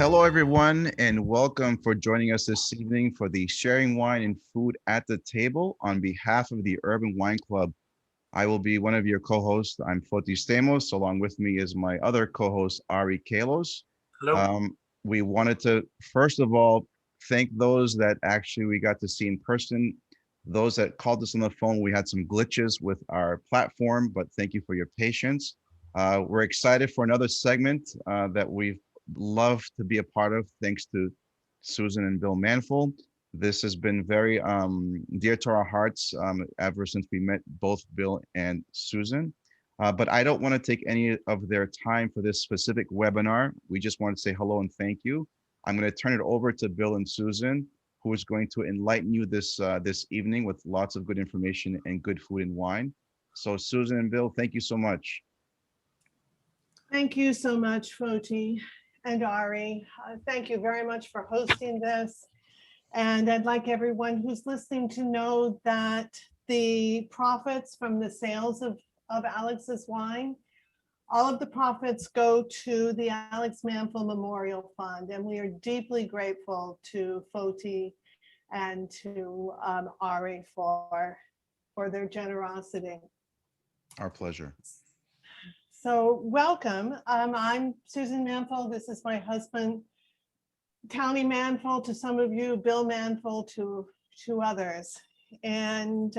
Hello, everyone, and welcome for joining us this evening for the Sharing Wine and Food at the Table on behalf of the Urban Wine Club. I will be one of your co-hosts. I'm Foti Stamos. Along with me is my other co-host, Ari Kalos. Hello. We wanted to, first of all, thank those that actually we got to see in person. Those that called us on the phone, we had some glitches with our platform, but thank you for your patience. We're excited for another segment that we've loved to be a part of, thanks to Susan and Bill Manfull. This has been very dear to our hearts ever since we met both Bill and Susan. But I don't want to take any of their time for this specific webinar. We just want to say hello and thank you. I'm going to turn it over to Bill and Susan, who is going to enlighten you this evening with lots of good information and good food and wine. So Susan and Bill, thank you so much. Thank you so much, Foti and Ari. Thank you very much for hosting this. And I'd like everyone who's listening to know that the profits from the sales of Alex's wine, all of the profits go to the Alex Manfull Memorial Fund. And we are deeply grateful to Foti and to Ari for their generosity. Our pleasure. So welcome. I'm Susan Manfull. This is my husband, Towny Manfull to some of you, Bill Manfull to others. And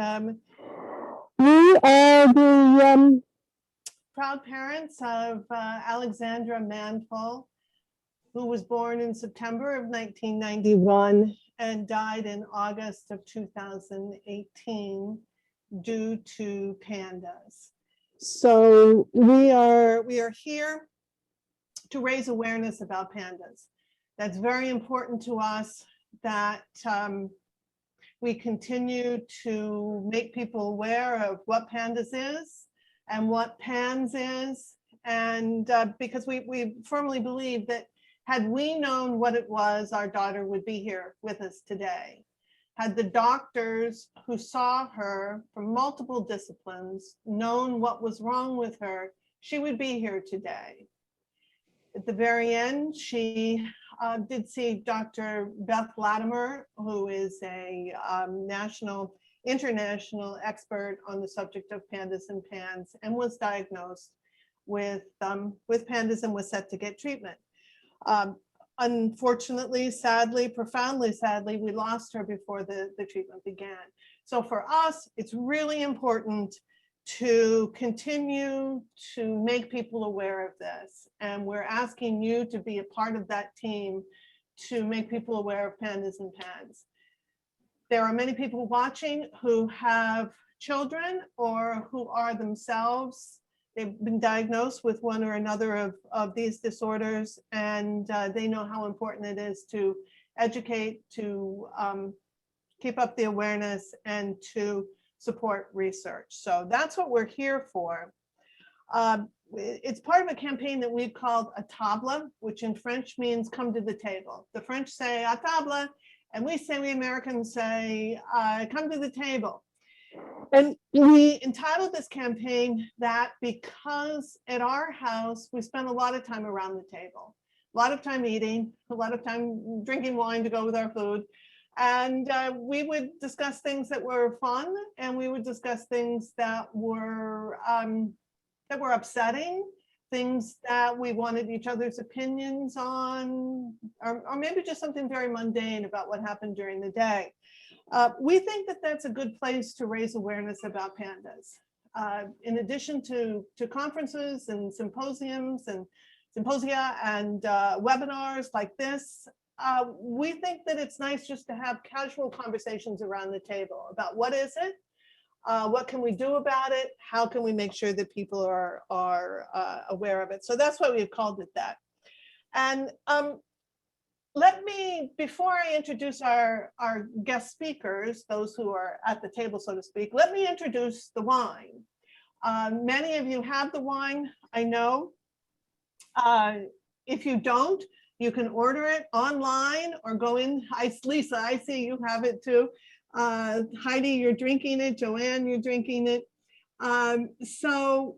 we are the proud parents of Alexandra Manfull, who was born in September of 1991 and died in August of 2018 due to PANDAS. So we are here to raise awareness about PANDAS. That's very important to us, that we continue to make people aware of what PANDAS is and what PANS is. And because we firmly believe that had we known what it was, our daughter would be here with us today. Had the doctors who saw her from multiple disciplines known what was wrong with her, she would be here today. At the very end, she did see Dr. Beth Latimer, who is a national, international expert on the subject of PANDAS and PANS, and was diagnosed with PANDAS and was set to get treatment. Unfortunately, sadly, profoundly sadly, we lost her before the treatment began. So for us, it's really important to continue to make people aware of this. And we're asking you to be a part of that team to make people aware of PANDAS and PANS. There are many people watching who have children or who are themselves, they've been diagnosed with one or another of these disorders, and they know how important it is to educate, to keep up the awareness, and to support research. So that's what we're here for. It's part of a campaign that we've called a table, which in French means come to the table. The French say a table, and we Americans say come to the table. And we entitled this campaign that because at our house, we spend a lot of time around the table, a lot of time eating, a lot of time drinking wine to go with our food. And we would discuss things that were fun, and we would discuss things that were upsetting, things that we wanted each other's opinions on, or maybe just something very mundane about what happened during the day. We think that that's a good place to raise awareness about PANDAS. In addition to conferences and symposia and webinars like this, we think that it's nice just to have casual conversations around the table about what is it, what can we do about it, how can we make sure that people are aware of it. So that's why we've called it that. And let me, before I introduce our guest speakers, those who are at the table, so to speak, let me introduce the wine. Many of you have the wine, I know. If you don't, you can order it online or go in. Lisa, I see you have it too. Heidi, you're drinking it. Joanne, you're drinking it. So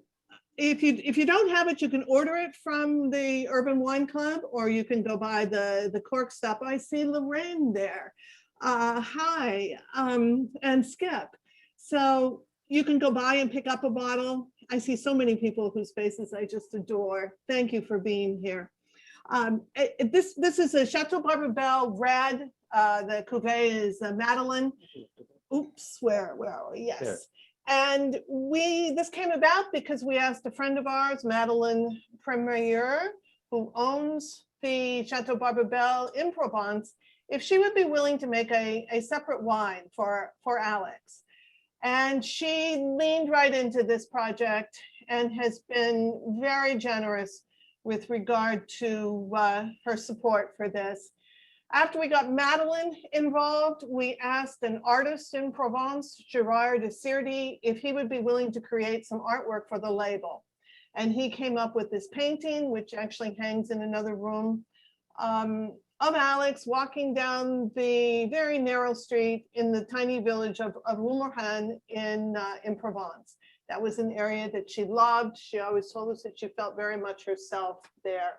if you don't have it, you can order it from the Urban Wine Club, or you can go by the cork stop. I see Lorraine there. Hi, and Skip. So you can go by and pick up a bottle. I see so many people whose faces I just adore. Thank you for being here. This is a Château Barbebelle red. The Cuvée is Madeleine. Oops, where are we? Yes. There. And this came about because we asked a friend of ours, Madeleine Premier, who owns the Château Barbebelle in Provence, if she would be willing to make a separate wine for Alex. And she leaned right into this project and has been very generous with regard to her support for this. After we got Madeleine involved, we asked an artist in Provence, Gérard de Sirdi, if he would be willing to create some artwork for the label. And he came up with this painting, which actually hangs in another room, of Alex walking down the very narrow street in the tiny village of Roumorhan in Provence. That was an area that she loved. She always told us that she felt very much herself there.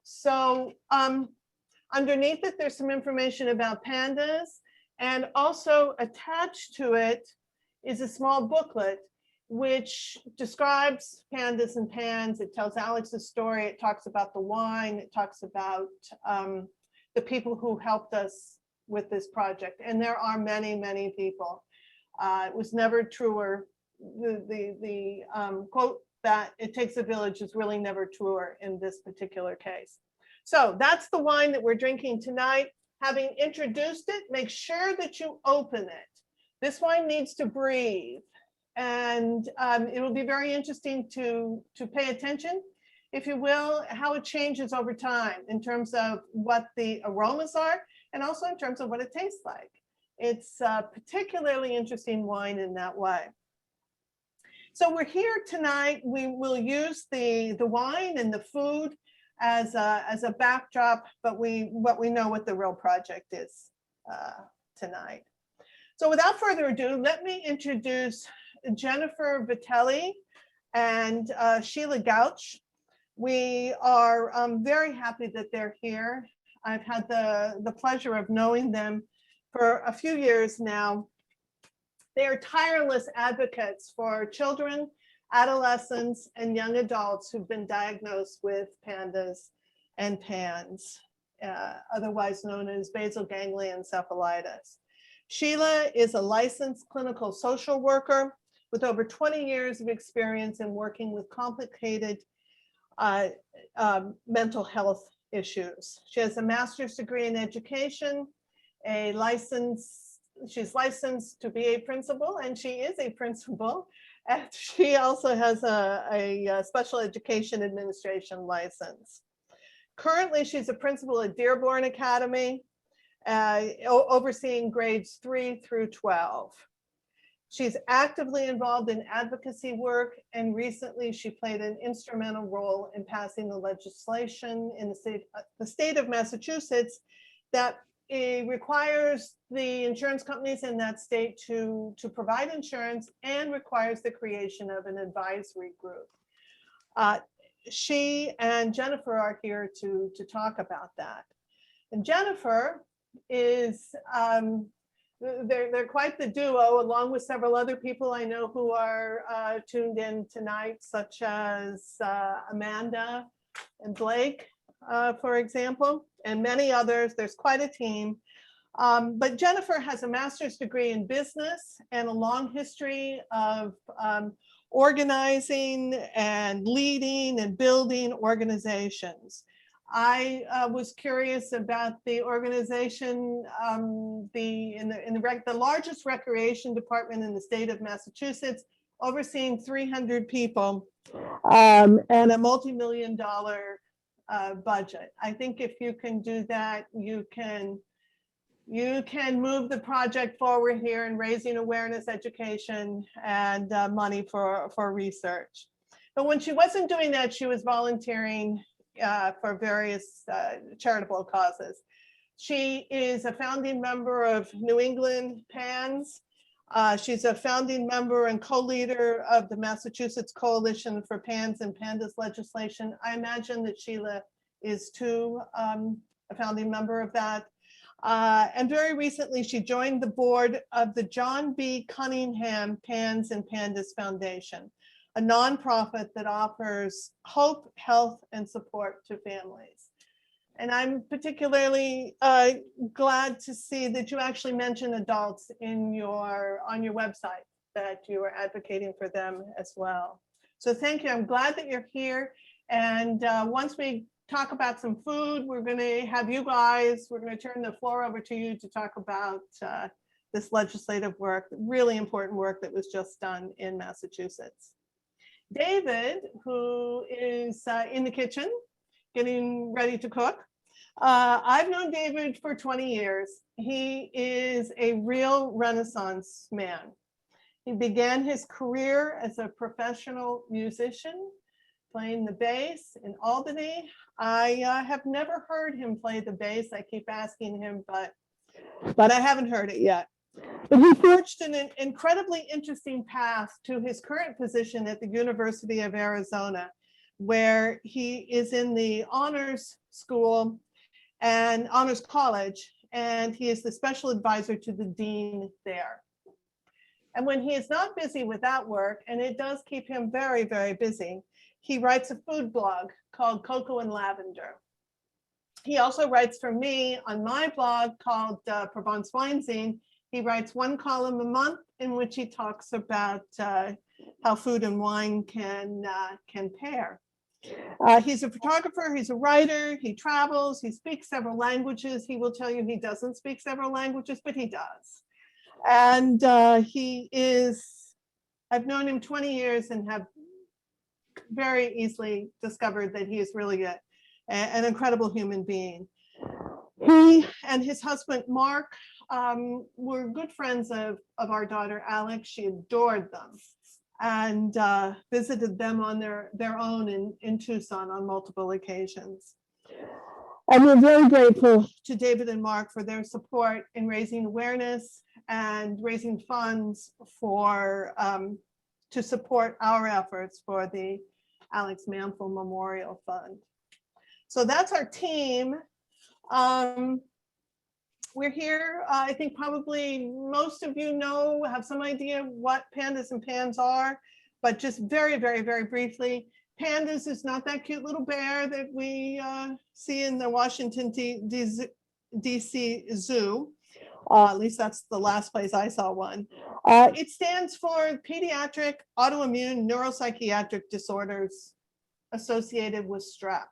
So underneath it, there's some information about pandas, and also attached to it is a small booklet which describes pandas and pans. It tells Alex's story. It talks about the wine. It talks about the people who helped us with this project. And there are many, many people. It was never truer. The quote that it takes a village is really never truer in this particular case. So that's the wine that we're drinking tonight. Having introduced it, make sure that you open it. This wine needs to breathe. And it will be very interesting to pay attention, if you will, how it changes over time in terms of what the aromas are, and also in terms of what it tastes like. It's a particularly interesting wine in that way. So we're here tonight. We will use the wine and the food as a backdrop, but we know what the real project is tonight. So without further ado, let me introduce Jennifer Vitelli and Sheila Gauche. We are very happy that they're here. I've had the pleasure of knowing them for a few years now. They are tireless advocates for children, adolescents, and young adults who've been diagnosed with pandas and PANS, otherwise known as basal ganglia encephalitis. Sheila is a licensed clinical social worker with over 20 years of experience in working with complicated mental health issues. She has a master's degree in education, she's licensed to be a principal, and she is a principal. And she also has a special education administration license. Currently, she's a principal at Dearborn Academy, overseeing grades 3 through 12. She's actively involved in advocacy work, and recently she played an instrumental role in passing the legislation in the state of Massachusetts that requires the insurance companies in that state to provide insurance, and requires the creation of an advisory group. She and Jennifer are here to talk about that. And Jennifer is, they're quite the duo, along with several other people I know who are tuned in tonight, such as Amanda and Blake, for example, and many others. There's quite a team. But Jennifer has a master's degree in business and a long history of organizing and leading and building organizations. I was curious about the organization, the largest recreation department in the state of Massachusetts, overseeing 300 people, and a multi-million-dollar budget. I think if you can do that, you can move the project forward here in raising awareness, education, and money for research. But when she wasn't doing that, she was volunteering for various charitable causes. She is a founding member of New England PANS, She's a founding member and co-leader of the Massachusetts Coalition for PANS and PANDAS legislation. I imagine that Sheila is too, a founding member of that. And very recently, she joined the board of the John B. Cunningham PANS and PANDAS Foundation, a nonprofit that offers hope, health, and support to families. And I'm particularly glad to see that you actually mention adults on your website, that you are advocating for them as well. So thank you. I'm glad that you're here. And once we talk about some food, we're going to have you guys, we're going to turn the floor over to you to talk about this legislative work, really important work that was just done in Massachusetts. David, who is in the kitchen, getting ready to cook. I've known David for 20 years. He is a real Renaissance man. He began his career as a professional musician, playing the bass in Albany. I have never heard him play the bass. I keep asking him, but I haven't heard it yet. But he forged an incredibly interesting path to his current position at the University of Arizona, where he is in the honors school and honors college, and he is the special advisor to the dean there. And when he is not busy with that work, and it does keep him very, very busy, he writes a food blog called Cocoa Lavender. He also writes for me on my blog called Provence Wine Zine. He writes one column a month in which he talks about how food and wine can pair. He's a photographer, he's a writer, he travels, he speaks several languages. He will tell you he doesn't speak several languages, but he does. And he is, I've known him 20 years and have very easily discovered that he is really an incredible human being. He and his husband, Mark, were good friends of our daughter, Alex. She adored them and visited them on their own in Tucson on multiple occasions. And we're very grateful to David and Mark for their support in raising awareness and raising funds for to support our efforts for the Alex Manfull Memorial Fund. So that's our team. We're here, I think probably most of you have some idea what PANDAS and PANS are, but just very, very, very briefly, PANDAS is not that cute little bear that we see in the Washington DC Zoo. At least that's the last place I saw one. It stands for Pediatric Autoimmune Neuropsychiatric Disorders Associated with Strep.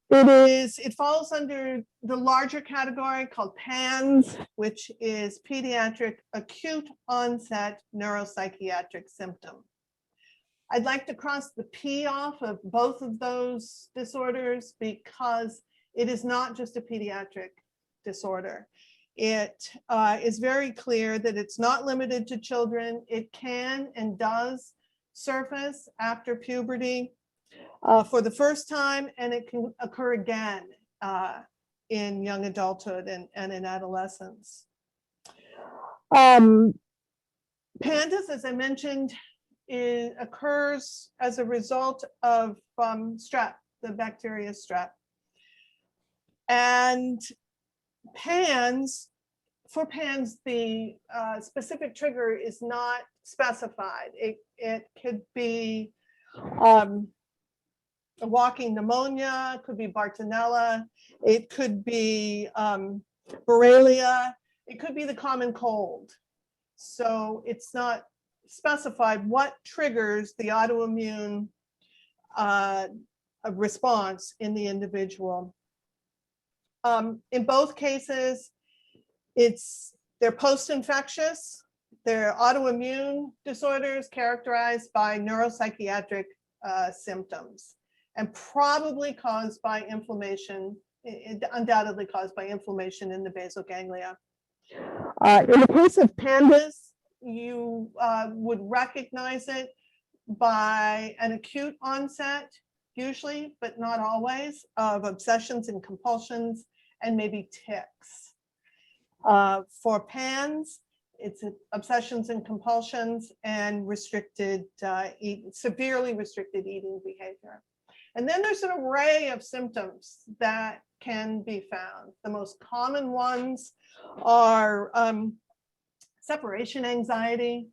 It falls under the larger category called PANS, which is Pediatric Acute Onset Neuropsychiatric Symptom. I'd like to cross the P off of both of those disorders because it is not just a pediatric disorder. It is very clear that it's not limited to children. It can and does surface after puberty for the first time, and it can occur again in young adulthood and in adolescence. PANDAS, as I mentioned, occurs as a result of strep, the bacteria strep. And for PANS, the specific trigger is not specified. It could be a walking pneumonia, could be Bartonella, it could be Borrelia, it could be the common cold. So it's not specified what triggers the autoimmune response in the individual. In both cases, they're post-infectious, they're autoimmune disorders characterized by neuropsychiatric symptoms and probably caused by inflammation, undoubtedly caused by inflammation in the basal ganglia. In the case of PANDAS, you would recognize it by an acute onset, usually, but not always, of obsessions and compulsions and maybe tics. For PANS, It's obsessions and compulsions and severely restricted eating behavior. And then there's an array of symptoms that can be found. The most common ones are separation anxiety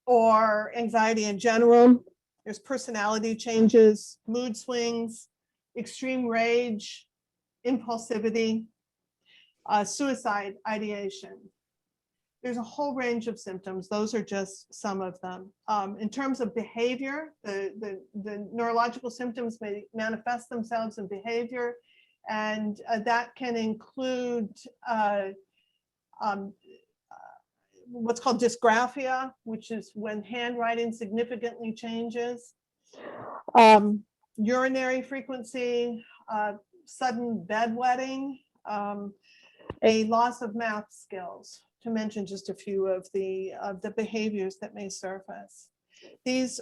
or anxiety in general. There's personality changes, mood swings, extreme rage, impulsivity, suicide ideation. There's a whole range of symptoms. Those are just some of them. In terms of behavior, the neurological symptoms may manifest themselves in behavior, and that can include what's called dysgraphia, which is when handwriting significantly changes, urinary frequency, sudden bedwetting, a loss of math skills, to mention just a few of the behaviors that may surface. These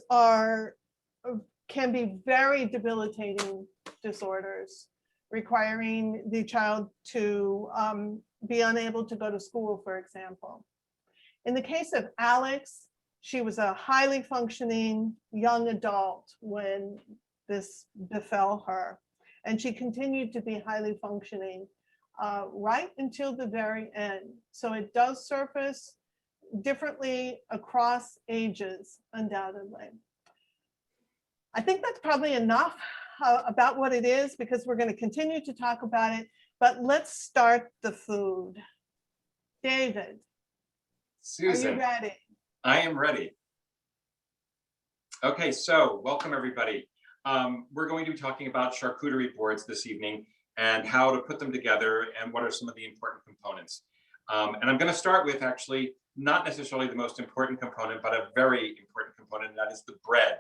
can be very debilitating disorders, requiring the child to be unable to go to school, for example. In the case of Alex, she was a highly functioning young adult when this befell her, and she continued to be highly functioning right until the very end. So it does surface differently across ages, undoubtedly. I think that's probably enough about what it is, because we're going to continue to talk about it, but let's start the food. David, Susan, are you ready? I am ready. Okay, so welcome everybody. We're going to be talking about charcuterie boards this evening and how to put them together and what are some of the important components. And I'm going to start with actually not necessarily the most important component, but a very important component, and that is the bread.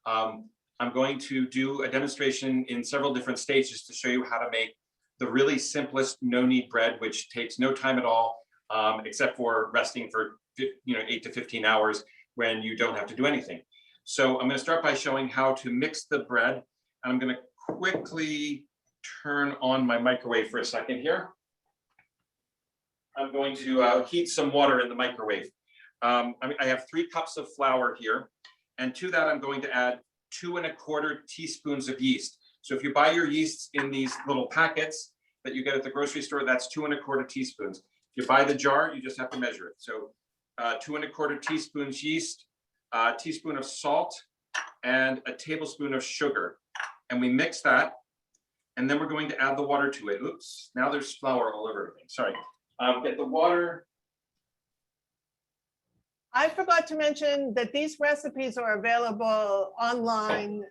I'm going to do a demonstration in several different stages to show you how to make the really simplest no-knead bread, which takes no time at all, except for resting for 8 to 15 hours when you don't have to do anything. So I'm going to start by showing how to mix the bread. And I'm going to quickly turn on my microwave for a second here. I'm going to heat some water in the microwave. I have 3 cups of flour here, and to that I'm going to add 2 1/4 teaspoons of yeast. So if you buy your yeasts in these little packets that you get at the grocery store, that's 2 1/4 teaspoons. If you buy the jar, you just have to measure it. So 2 1/4 teaspoons yeast, a teaspoon of salt, and a tablespoon of sugar. And we mix that, and then we're going to add the water to it. Oops, now there's flour all over everything. Sorry. Get the water. I forgot to mention that these recipes are available online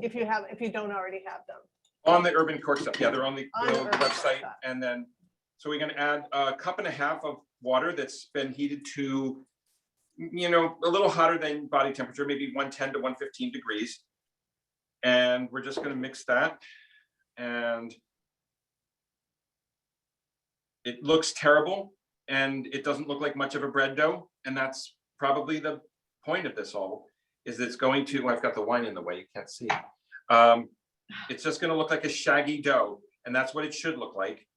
if you don't already have them. On the Urban Court stuff. Yeah, they're on the website. Stuff. And then, so we're going to add 1.5 cups of water that's been heated to, a little hotter than body temperature, maybe 110 to 115 degrees. And we're just going to mix that. And it looks terrible, and it doesn't look like much of a bread dough. And that's probably the point of this all, is it's going to, I've got the wine in the way, you can't see. It's just going to look like a shaggy dough, and that's what it should look like.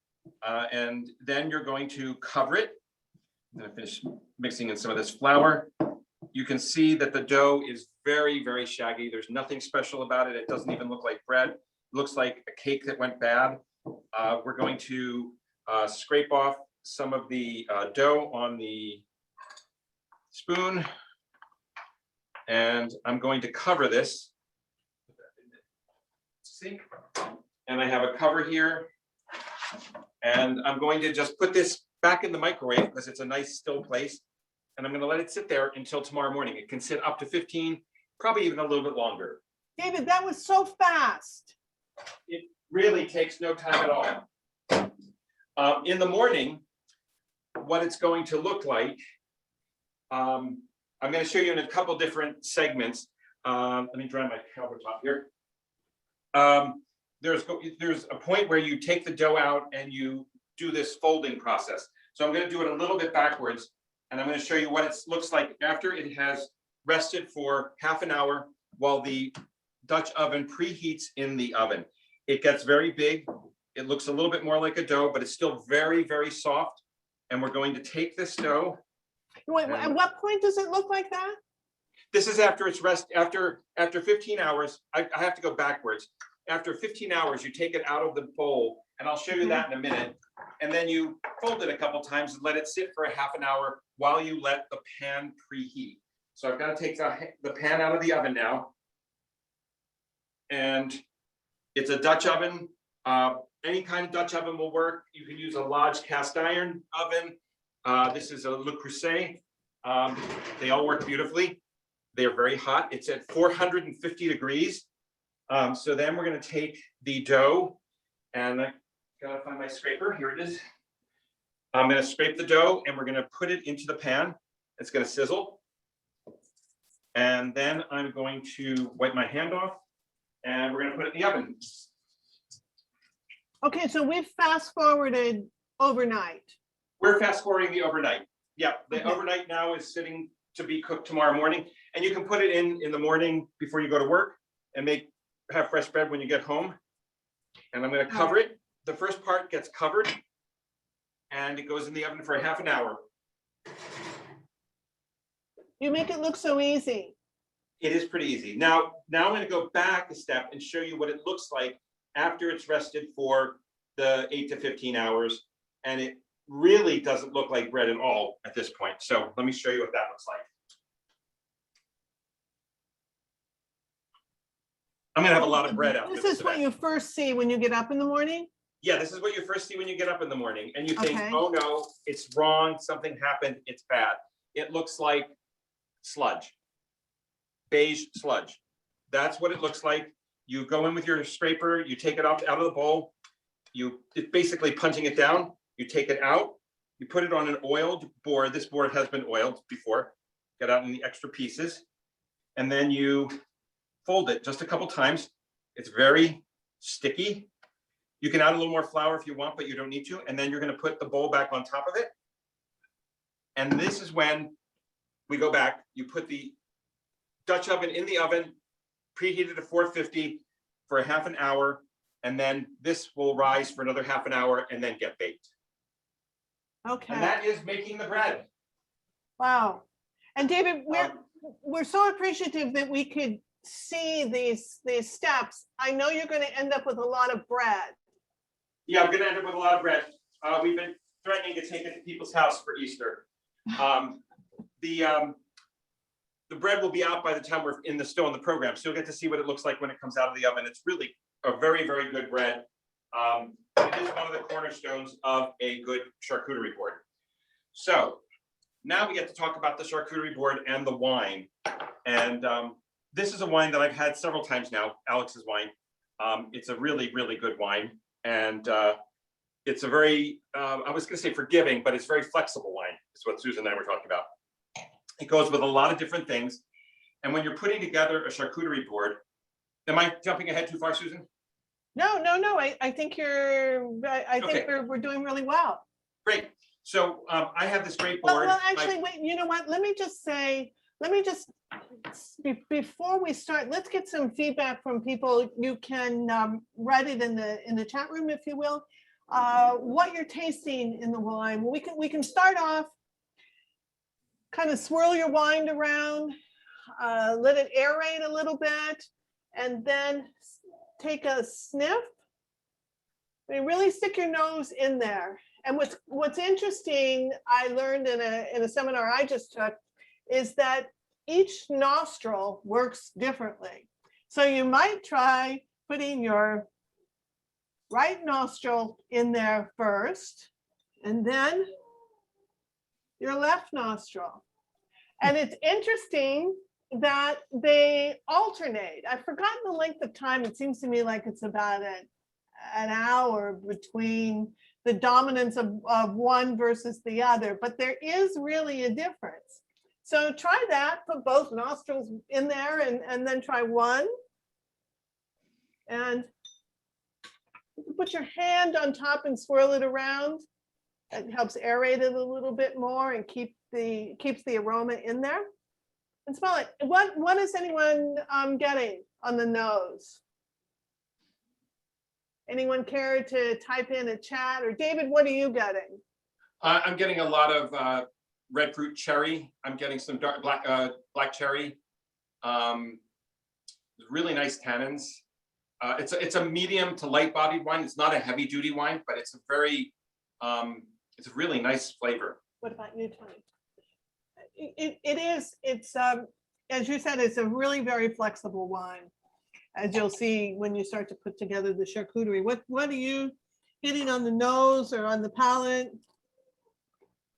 And then you're going to cover it. I'm going to finish mixing in some of this flour. You can see that the dough is very, very shaggy. There's nothing special about it. It doesn't even look like bread. It looks like a cake that went bad. We're going to scrape off some of the dough on the spoon, and I'm going to cover this sink, and I have a cover here, and I'm going to just put this back in the microwave because it's a nice still place, and I'm going to let it sit there until tomorrow morning. It can sit up to 15, probably even a little bit longer. David, that was so fast. It really takes no time at all. In the morning, what it's going to look like, I'm going to show you in a couple different segments. Let me dry my countertop here. There's a point where you take the dough out and you do this folding process. So I'm going to do it a little bit backwards, and I'm going to show you what it looks like after it has rested for half an hour while the Dutch oven preheats in the oven. It gets very big. It looks a little bit more like a dough, but it's still very, very soft. And we're going to take this dough. Wait, at what point does it look like that? This is after it's after 15 hours. I have to go backwards. After 15 hours, you take it out of the bowl, and I'll show you that in a minute. And then you fold it a couple times and let it sit for a half an hour while you let the pan preheat. So I've got to take the pan out of the oven now. And it's a Dutch oven. Any kind of Dutch oven will work. You can use a Lodge cast iron oven. This is a Le Creuset. They all work beautifully. They're very hot. It's at 450 degrees. So then we're going to take the dough, and I gotta find my scraper. Here it is. I'm going to scrape the dough, and we're going to put it into the pan. It's going to sizzle. And then I'm going to wipe my hand off, and we're going to put it in the oven. Okay, so we've fast forwarded overnight. We're fast forwarding the overnight. Yeah, the overnight now is sitting to be cooked tomorrow morning, and you can put it in the morning before you go to work and have fresh bread when you get home. And I'm going to cover it. The first part gets covered, and it goes in the oven for a half an hour. You make it look so easy. It is pretty easy. Now I'm going to go back a step and show you what it looks like after it's rested for the 8 to 15 hours. And it really doesn't look like bread at all at this point. So let me show you what that looks like. I'm going to have a lot of bread out. This is what you first see when you get up in the morning? Yeah, this is what you first see when you get up in the morning. And you think, Okay. oh no, it's wrong. Something happened. It's bad. It looks like sludge, beige sludge. That's what it looks like. You go in with your scraper, you take it out of the bowl. It's basically punching it down. You take it out, you put it on an oiled board. This board has been oiled before. Get out in the extra pieces. And then you fold it just a couple times. It's very sticky. You can add a little more flour if you want, but you don't need to. And then you're going to put the bowl back on top of it. And this is when we go back. You put the Dutch oven in the oven, preheated to 450 for a half an hour. And then this will rise for another half an hour and then get baked. Okay. And that is making the bread. Wow. And David, we're so appreciative that we could see these steps. I know you're going to end up with a lot of bread. Yeah, I'm going to end up with a lot of bread. We've been threatening to take it to people's house for Easter. The bread will be out by the time we're still in the program. So you'll get to see what it looks like when it comes out of the oven. It's really a very, very good bread. It is one of the cornerstones of a good charcuterie board. So now we get to talk about the charcuterie board and the wine. And this is a wine that I've had several times now, Alex's wine. It's a really, really good wine. And it's a very, I was going to say forgiving, but it's very flexible wine. Is what Susan and I were talking about. It goes with a lot of different things. And when you're putting together a charcuterie board, am I jumping ahead too far, Susan? No. I think we're doing really well. Great. So I have this great board. Well, actually, wait, you know what? Let me just, before we start, let's get some feedback from people. You can write it in the chat room, if you will, what you're tasting in the wine. We can start off, kind of swirl your wine around, let it aerate a little bit, and then take a sniff. I mean, really stick your nose in there. And what's interesting, I learned in a seminar I just took, is that each nostril works differently. So you might try putting your right nostril in there first, and then your left nostril. And it's interesting that they alternate. I've forgotten the length of time. It seems to me like it's about an hour between the dominance of one versus the other, but there is really a difference. So try that, put both nostrils in there and then try one. And put your hand on top and swirl it around. It helps aerate it a little bit more and keeps the aroma in there. And smell it. What is anyone getting on the nose? Anyone care to type in a chat? Or David, what are you getting? I'm getting a lot of red fruit cherry. I'm getting some dark black cherry. Really nice tannins. It's a medium to light bodied wine. It's not a heavy duty wine, but it's a it's a really nice flavor. What about you, Tony? It's as you said, it's a really very flexible wine, as you'll see when you start to put together the charcuterie. What are you getting on the nose or on the palate?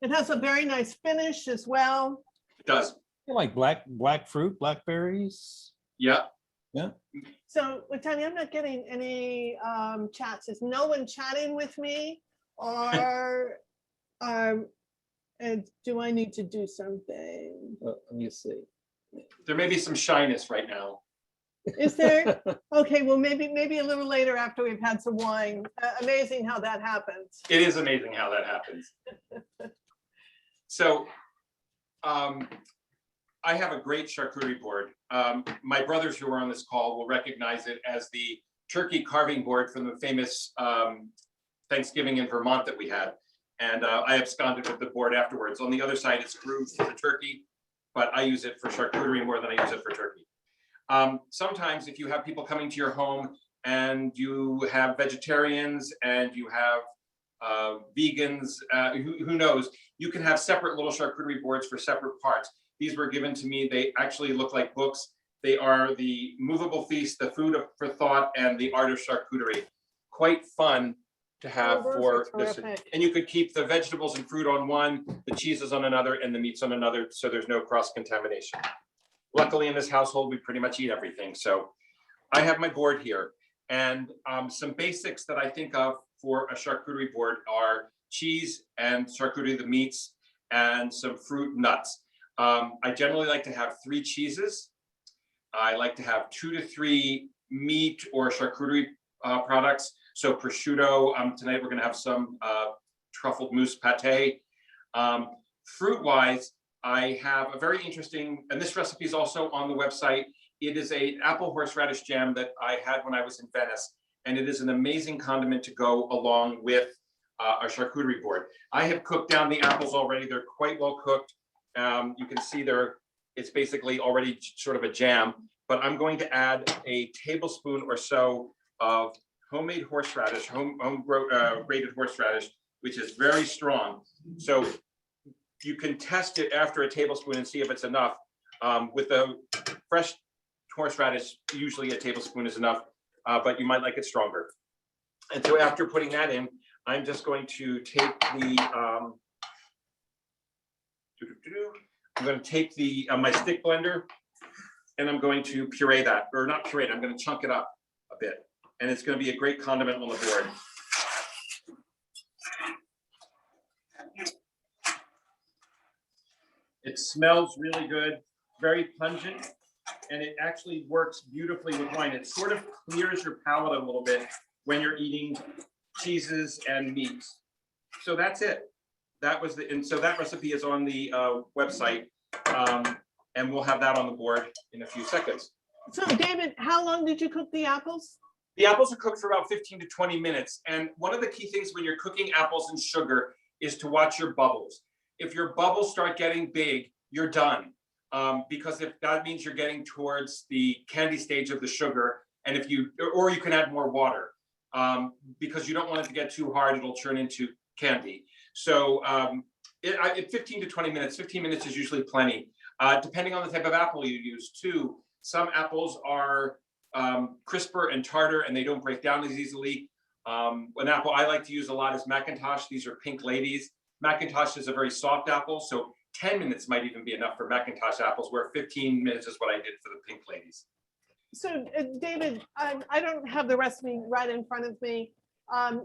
It has a very nice finish as well. It does. You like black fruit, blackberries. Yeah. Yeah. So, Tanya, I'm not getting any chats. Is no one chatting with me, or do I need to do something? Let me see. There may be some shyness right now. Is there? Okay, well, maybe a little later after we've had some wine. Amazing how that happens. It is amazing how that happens. So, I have a great charcuterie board. My brothers who are on this call will recognize it as the turkey carving board from the famous Thanksgiving in Vermont that we had. And I absconded with the board afterwards. On the other side, it's grooved for the turkey, but I use it for charcuterie more than I use it for turkey. Sometimes if you have people coming to your home and you have vegetarians and you have vegans, who knows, you can have separate little charcuterie boards for separate parts. These were given to me. They actually look like books. They are the Movable Feast, the Food for Thought, and the Art of Charcuterie. Quite fun to have for this. And you could keep the vegetables and fruit on one, the cheeses on another, and the meats on another, so there's no cross-contamination. Luckily in this household, we pretty much eat everything. So I have my board here. And some basics that I think of for a charcuterie board are cheese and charcuterie, the meats, and some fruit nuts. I generally like to have 3 cheeses. I like to have 2 to 3 meat or charcuterie products. So prosciutto, tonight we're gonna have some truffled mousse pate. Fruit-wise, I have a very interesting, and this recipe is also on the website. It is an apple horseradish jam that I had when I was in Venice, and it is an amazing condiment to go along with a charcuterie board. I have cooked down the apples already. They're quite well cooked. You can see it's basically already sort of a jam, but I'm going to add a tablespoon or so of homemade horseradish, grated horseradish, which is very strong. So you can test it after a tablespoon and see if it's enough. With the fresh horseradish, usually a tablespoon is enough, but you might like it stronger. And so after putting that in, I'm just going to take the, I'm going to take the my stick blender, and I'm going to puree that, or not puree it, I'm going to chunk it up a bit, and it's going to be a great condiment on the board. It smells really good, very pungent, and it actually works beautifully with wine. It sort of clears your palate a little bit when you're eating cheeses and meats. So that's it. That was and so that recipe is on the website, and we'll have that on the board in a few seconds. So David, how long did you cook the apples? The apples are cooked for about 15 to 20 minutes. And one of the key things when you're cooking apples and sugar is to watch your bubbles. If your bubbles start getting big, you're done. Because if that means you're getting towards the candy stage of the sugar, and if you, or you can add more water, because you don't want it to get too hard, it'll turn into candy. So 15 to 20 minutes, 15 minutes is usually plenty, depending on the type of apple you use too. Some apples are crisper and tartar and they don't break down as easily. An apple I like to use a lot is Macintosh. These are pink ladies. Macintosh is a very soft apple, so 10 minutes might even be enough for Macintosh apples, where 15 minutes is what I did for the pink ladies. So David, I don't have the recipe right in front of me.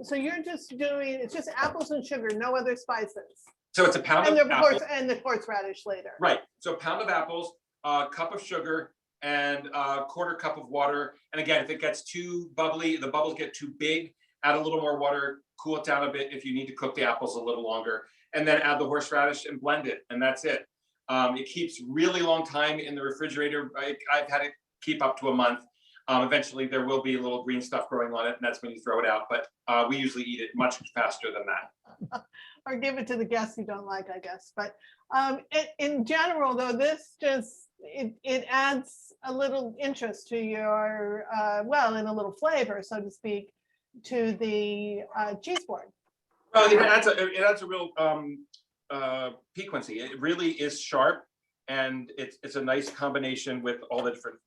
So you're just doing, it's just apples and sugar, no other spices. So it's a pound of apples. And the horseradish later. Right, so a pound of apples, a cup of sugar, and a quarter cup of water. And again, if it gets too bubbly, the bubbles get too big, add a little more water, cool it down a bit if you need to cook the apples a little longer, and then add the horseradish and blend it, and that's it. It keeps really long time in the refrigerator. I've had it keep up to a month. Eventually, there will be a little green stuff growing on it, and that's when you throw it out. But we usually eat it much faster than that. Or give it to the guests you don't like, I guess. But in general, though, this just, it adds a little interest to your, well, and a little flavor, so to speak, to the cheese board. Well, it adds a real piquancy. It really is sharp, and it's a nice combination with all the different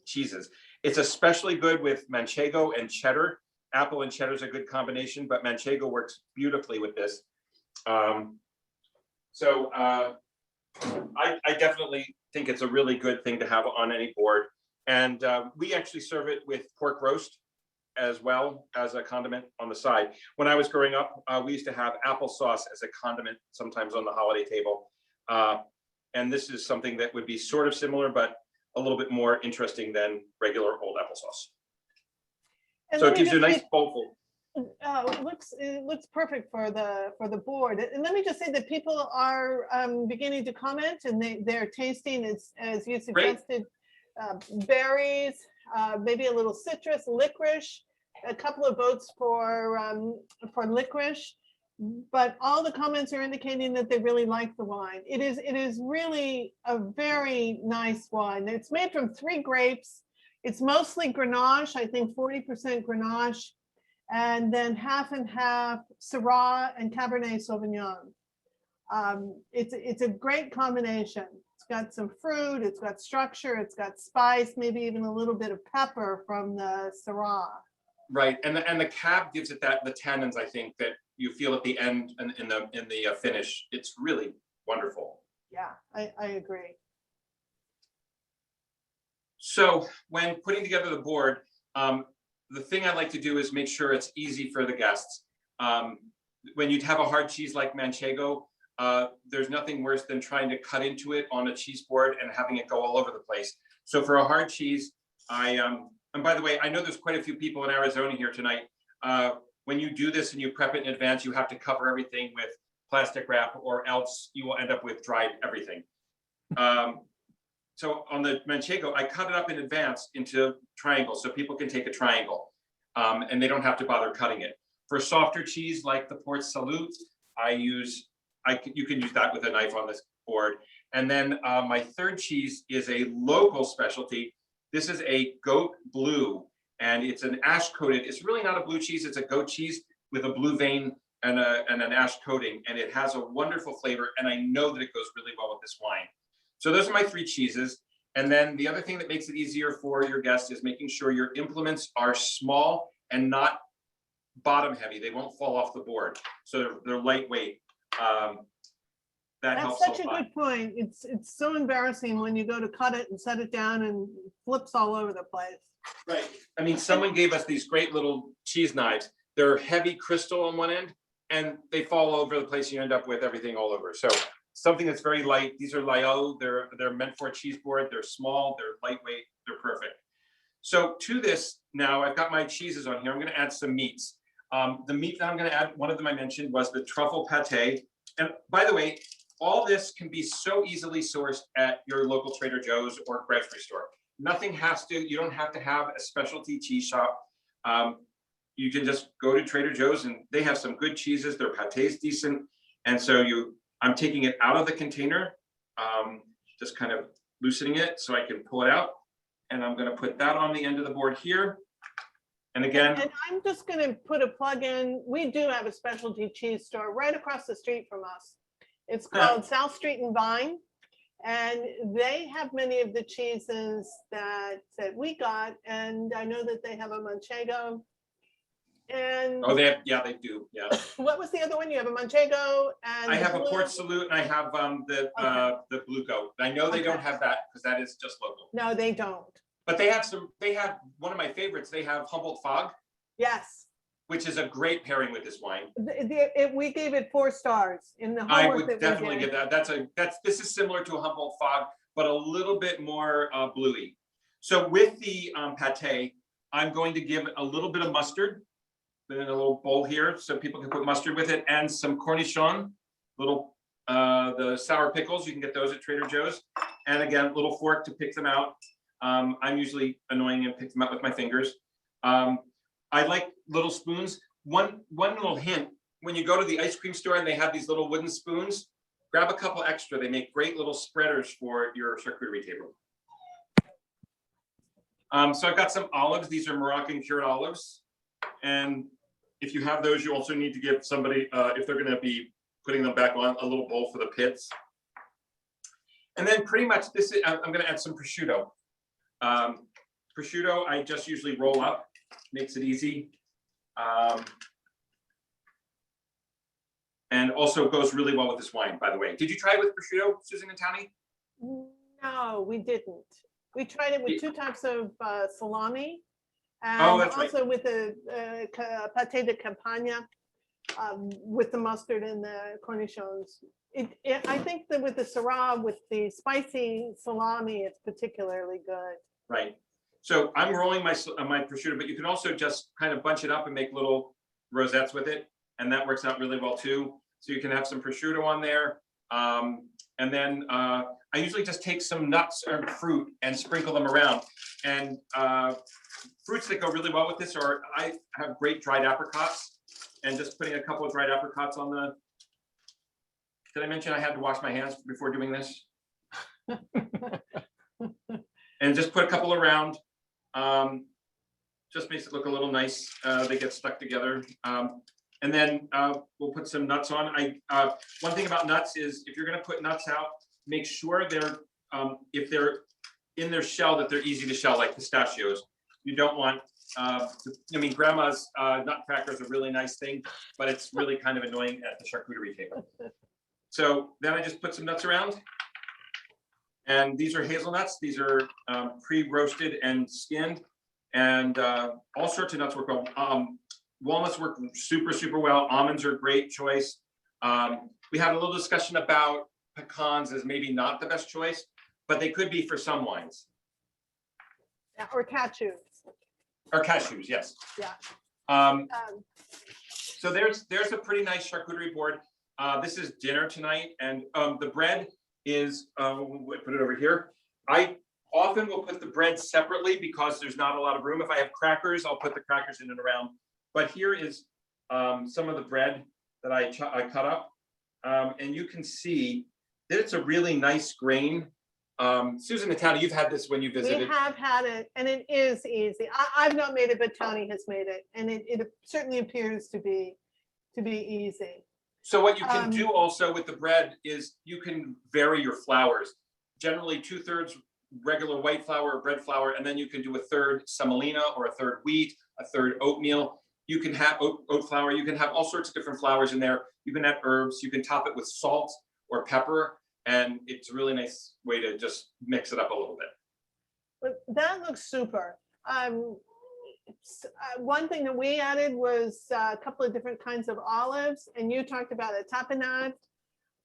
cheeses. It's especially good with manchego and cheddar. Apple and cheddar is a good combination, but manchego works beautifully with this. So I definitely think it's a really good thing to have on any board. And we actually serve it with pork roast as well as a condiment on the side. When I was growing up, we used to have applesauce as a condiment sometimes on the holiday table. And this is something that would be sort of similar, but a little bit more interesting than regular old applesauce. And So it gives you a nice bowlful. It looks perfect for the board. And let me just say that people are beginning to comment, and they're tasting, as you suggested, berries, maybe a little citrus, licorice, a couple of votes for licorice. But all the comments are indicating that they really like the wine. It is really a very nice wine. It's made from 3 grapes. It's mostly Grenache, I think 40% Grenache, and then half and half Syrah and Cabernet Sauvignon. It's a great combination. It's got some fruit, it's got structure, it's got spice, maybe even a little bit of pepper from the Syrah. Right, and the cab gives it the tannins, I think, that you feel at the end and in the finish. It's really wonderful. Yeah, I agree. So when putting together the board, the thing I like to do is make sure it's easy for the guests. When you have a hard cheese like manchego, there's nothing worse than trying to cut into it on a cheese board and having it go all over the place. So for a hard cheese, and by the way, I know there's quite a few people in Arizona here tonight. When you do this and you prep it in advance, you have to cover everything with plastic wrap, or else you will end up with dried everything. So on the manchego, I cut it up in advance into triangles so people can take a triangle, and they don't have to bother cutting it. For softer cheese like the Port Salut, you can use that with a knife on this board. And then my third cheese is a local specialty. This is a goat blue, and it's an ash coated. It's really not a blue cheese, it's a goat cheese with a blue vein and an ash coating, and it has a wonderful flavor, and I know that it goes really well with this wine. So those are my 3 cheeses. And then the other thing that makes it easier for your guests is making sure your implements are small and not bottom heavy. They won't fall off the board. So they're lightweight. That helps. That's such a good point. It's so embarrassing when you go to cut it and set it down and flips all over the place. Right. I mean, someone gave us these great little cheese knives. They're heavy crystal on one end, and they fall over the place. You end up with everything all over. So something that's very light. These are Lyo. They're meant for a cheese board. They're small. They're lightweight. They're perfect. So to this now, I've got my cheeses on here. I'm going to add some meats. The meat that I'm going to add, one of them I mentioned was the truffle pate. And by the way, all this can be so easily sourced at your local Trader Joe's or grocery store. Nothing has to, you don't have to have a specialty cheese shop. You can just go to Trader Joe's and they have some good cheeses. Their pate's decent. And so I'm taking it out of the container, just kind of loosening it so I can pull it out. And I'm going to put that on the end of the board here. And again, and I'm just going to put a plug in. We do have a specialty cheese store right across the street from us. It's called South Street and Vine, and they have many of the cheeses that we got. And I know that they have a manchego. And oh, they do. Yeah. What was the other one? You have a manchego, and I have a Port Salut, and I have the blue goat. I know they don't have that because that is just local. No, they don't. But they have some. They have one of my favorites. They have Humboldt Fog. Yes. Which is a great pairing with this wine. We gave it 4 stars in the I homework would definitely give that. This is similar to a Humboldt Fog, but a little bit more bluey. So with the pate, I'm going to give a little bit of mustard in a little bowl here, so people can put mustard with it, and some cornichon, the sour pickles. You can get those at Trader Joe's. And again, a little fork to pick them out. I'm usually annoying and pick them up with my fingers. I like little spoons. One little hint, when you go to the ice cream store and they have these little wooden spoons, grab a couple extra. They make great little spreaders for your charcuterie table. So I've got some olives. These are Moroccan cured olives. And if you have those, you also need to give somebody, if they're gonna be putting them back on, a little bowl for the pits. And then pretty much this is, I'm gonna add some prosciutto. Prosciutto, I just usually roll up, makes it easy. And also goes really well with this wine, by the way. Did you try it with prosciutto, Susan and Towny? No, we didn't. We tried it with 2 types of salami. And Oh, that's right. also with the pâté de campagne, with the mustard and the cornichons. I think that with the Syrah, with the spicy salami, it's particularly good. Right. So I'm rolling my prosciutto, but you can also just kind of bunch it up and make little rosettes with it. And that works out really well too. So you can have some prosciutto on there. And then I usually just take some nuts or fruit and sprinkle them around. And fruits that go really well with this are, I have great dried apricots, and just putting a couple of dried apricots on the, did I mention I had to wash my hands before doing this? And just put a couple around. Just makes it look a little nice. They get stuck together. And then we'll put some nuts on. One thing about nuts is if you're gonna put nuts out, make sure they're, if they're in their shell, that they're easy to shell, like pistachios. You don't want, I mean, grandma's nutcracker is a really nice thing, but it's really kind of annoying at the charcuterie table. So then I just put some nuts around. And these are hazelnuts. These are pre-roasted and skinned. And all sorts of nuts work well. Walnuts work super, super well. Almonds are a great choice. We had a little discussion about pecans as maybe not the best choice, but they could be for some wines. Yeah, or cashews. Or cashews, yes. Yeah. So there's a pretty nice charcuterie board. This is dinner tonight, and the bread is, put it over here. I often will put the bread separately because there's not a lot of room. If I have crackers, I'll put the crackers in and around. But here is some of the bread that I cut up. And you can see that it's a really nice grain. Susan and Towny, you've had this when you visited. We have had it, and it is easy. I've not made it, but Towny has made it, and it certainly appears to be easy. So what you can do also with the bread is you can vary your flours. Generally 2/3 regular white flour or bread flour, and then you can do 1/3 semolina or 1/3 wheat, 1/3 oatmeal. You can have oat flour. You can have all sorts of different flours in there. You can add herbs. You can top it with salt or pepper, and it's a really nice way to just mix it up a little bit. But that looks super. One thing that we added was a couple of different kinds of olives, and you talked about a tapenade.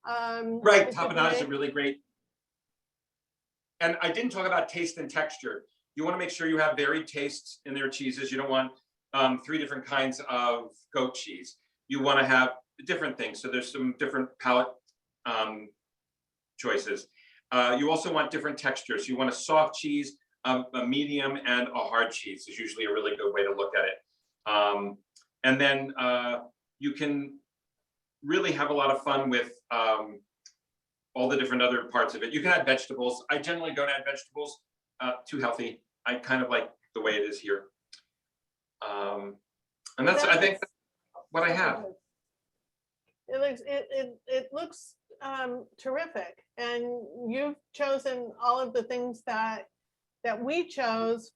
Right, tapenade is a really great. And I didn't talk about taste and texture. You want to make sure you have varied tastes in their cheeses. You don't want 3 different kinds of goat cheese. You want to have different things. So there's some different palate choices. You also want different textures. You want a soft cheese, a medium, and a hard cheese is usually a really good way to look at it. And then you can really have a lot of fun with all the different other parts of it. You can add vegetables. I generally don't add vegetables, too healthy. I kind of like the way it is here. And that's, I think, what I have. It looks terrific, and you've chosen all of the things that we chose,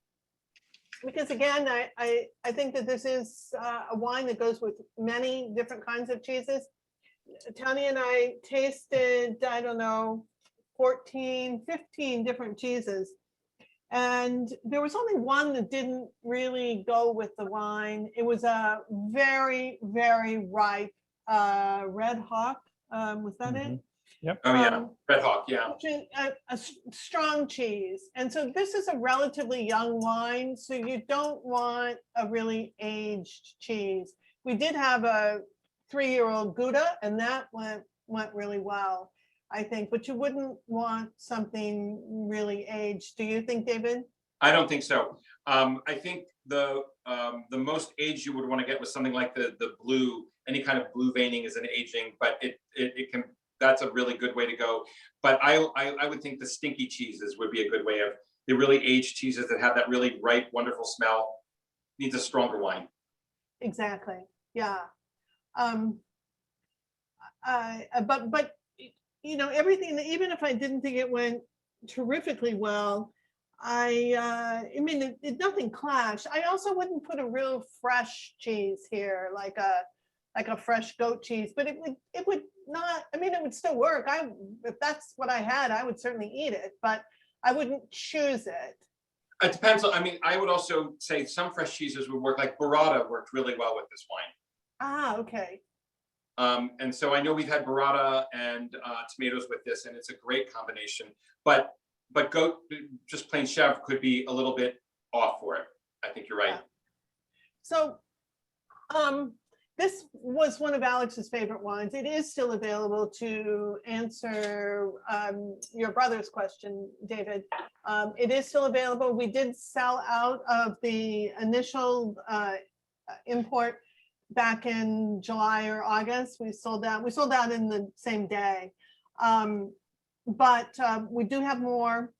because again, I think that this is a wine that goes with many different kinds of cheeses. Towny and I tasted, I don't know, 14, 15 different cheeses. And there was only one that didn't really go with the wine. It was a very, very ripe Red Hawk. Was that it? Yep. Oh yeah, Red Hawk, yeah. A strong cheese. And so this is a relatively young wine, so you don't want a really aged cheese. We did have a 3-year-old Gouda, and that went really well. I think, but you wouldn't want something really aged. Do you think, David? I don't think so. I think the most age you would want to get was something like the blue. Any kind of blue veining is an aging, but it can. That's a really good way to go. But I would think the stinky cheeses would be a good way of the really aged cheeses that have that really ripe, wonderful smell. Needs a stronger wine. Exactly. Yeah. But you know, everything, even if I didn't think it went terrifically well, I mean, nothing clashed. I also wouldn't put a real fresh cheese here, like a fresh goat cheese, but it would not, I mean, it would still work. If that's what I had, I would certainly eat it, but I wouldn't choose it. It depends. I mean, I would also say some fresh cheeses would work, like burrata worked really well with this wine. Ah, okay. And so I know we've had burrata and tomatoes with this, and it's a great combination. But goat, just plain chèvre, could be a little bit off for it. I think you're right. Yeah. So, this was one of Alex's favorite wines. It is still available to answer your brother's question, David. It is still available. We did sell out of the initial import back in July or August. We sold out in the same day. But we do have more,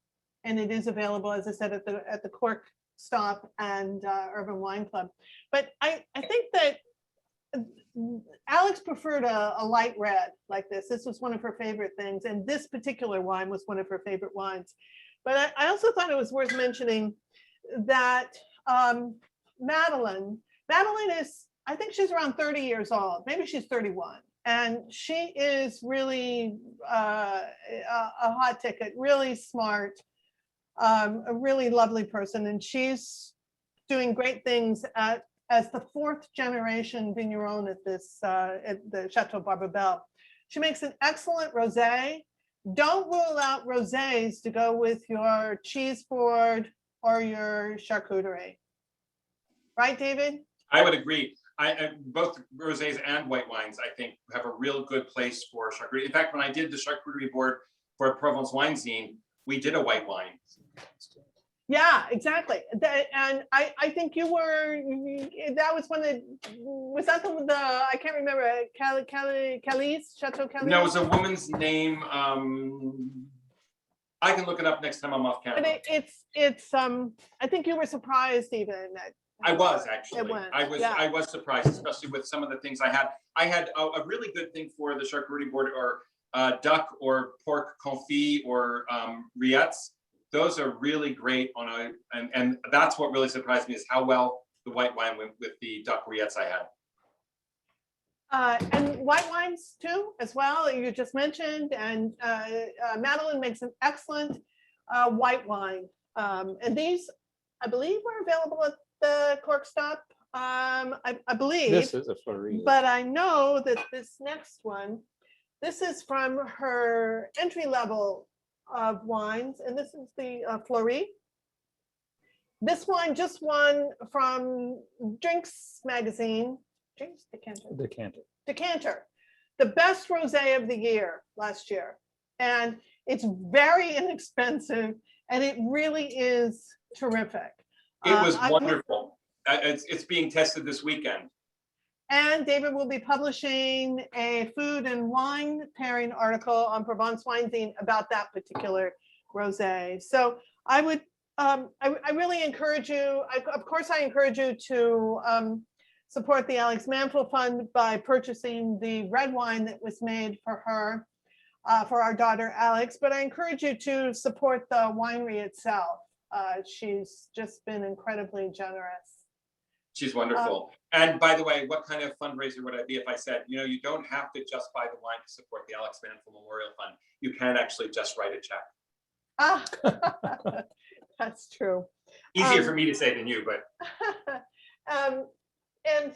and it is available, as I said, at the Cork Stop and Urban Wine Club. But I think that Alex preferred a light red like this. This was one of her favorite things, and this particular wine was one of her favorite wines. But I also thought it was worth mentioning that Madeleine is, I think she's around 30 years old. Maybe she's 31. And she is really a hot ticket, really smart, a really lovely person. And she's doing great things as the 4th generation vigneron at the Château Barbebelle. She makes an excellent rosé. Don't rule out rosés to go with your cheese board or your charcuterie. Right, David? I would agree. Both rosés and white wines, I think, have a real good place for charcuterie. In fact, when I did the charcuterie board for a Provence wine zine, we did a white wine. Yeah, exactly. And I think you were, that was one that, was that the I can't remember, Calais, Chateau Calais? No, it was a woman's name. I can look it up next time I'm off camera. But it's I think you were surprised even that. I was actually. Yeah. I was surprised, especially with some of the things I had. I had a really good thing for the charcuterie board, or duck or pork confit or rillettes. Those are really great and that's what really surprised me, is how well the white wine went with the duck rillettes I had. And white wines too, as well, you just mentioned, and Madeleine makes an excellent white wine. And these, I believe, were available at the Cork Stop. I believe. This is a Fleury. But I know that this next one, this is from her entry level of wines, and this is the Fleury. This wine just won from Drinks Magazine. Drinks Decanter, the best rosé of the year last year, and it's very inexpensive, and it really is terrific. It was wonderful. It's being tested this weekend. And David will be publishing a food and wine pairing article on Provence Wine Zine about that particular rosé. So I would, I really encourage you, of course I encourage you to support the Alex Manfull Fund by purchasing the red wine that was made for her, for our daughter Alex, but I encourage you to support the winery itself. She's just been incredibly generous. She's wonderful. And by the way, what kind of fundraiser would I be if I said, you know, you don't have to just buy the wine to support the Alex Manfull Memorial Fund. You can actually just write a check. Ah, that's true. Easier for me to say than you, but. And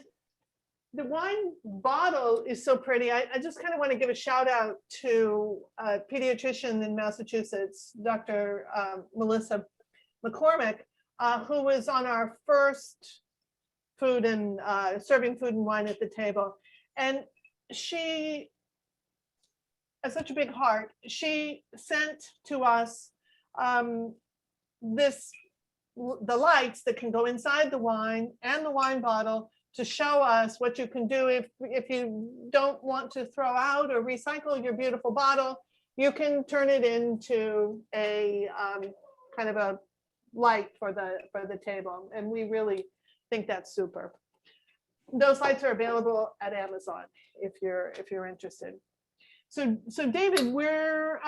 the wine bottle is so pretty. I just kind of want to give a shout out to a pediatrician in Massachusetts, Dr. Melissa McCormick, who was on our first food and serving food and wine at the table. And she such a big heart. She sent to us the lights that can go inside the wine and the wine bottle to show us what you can do if you don't want to throw out or recycle your beautiful bottle. You can turn it into a kind of a light for the table, and we really think that's super. Those lights are available at Amazon if you're interested. So David, we're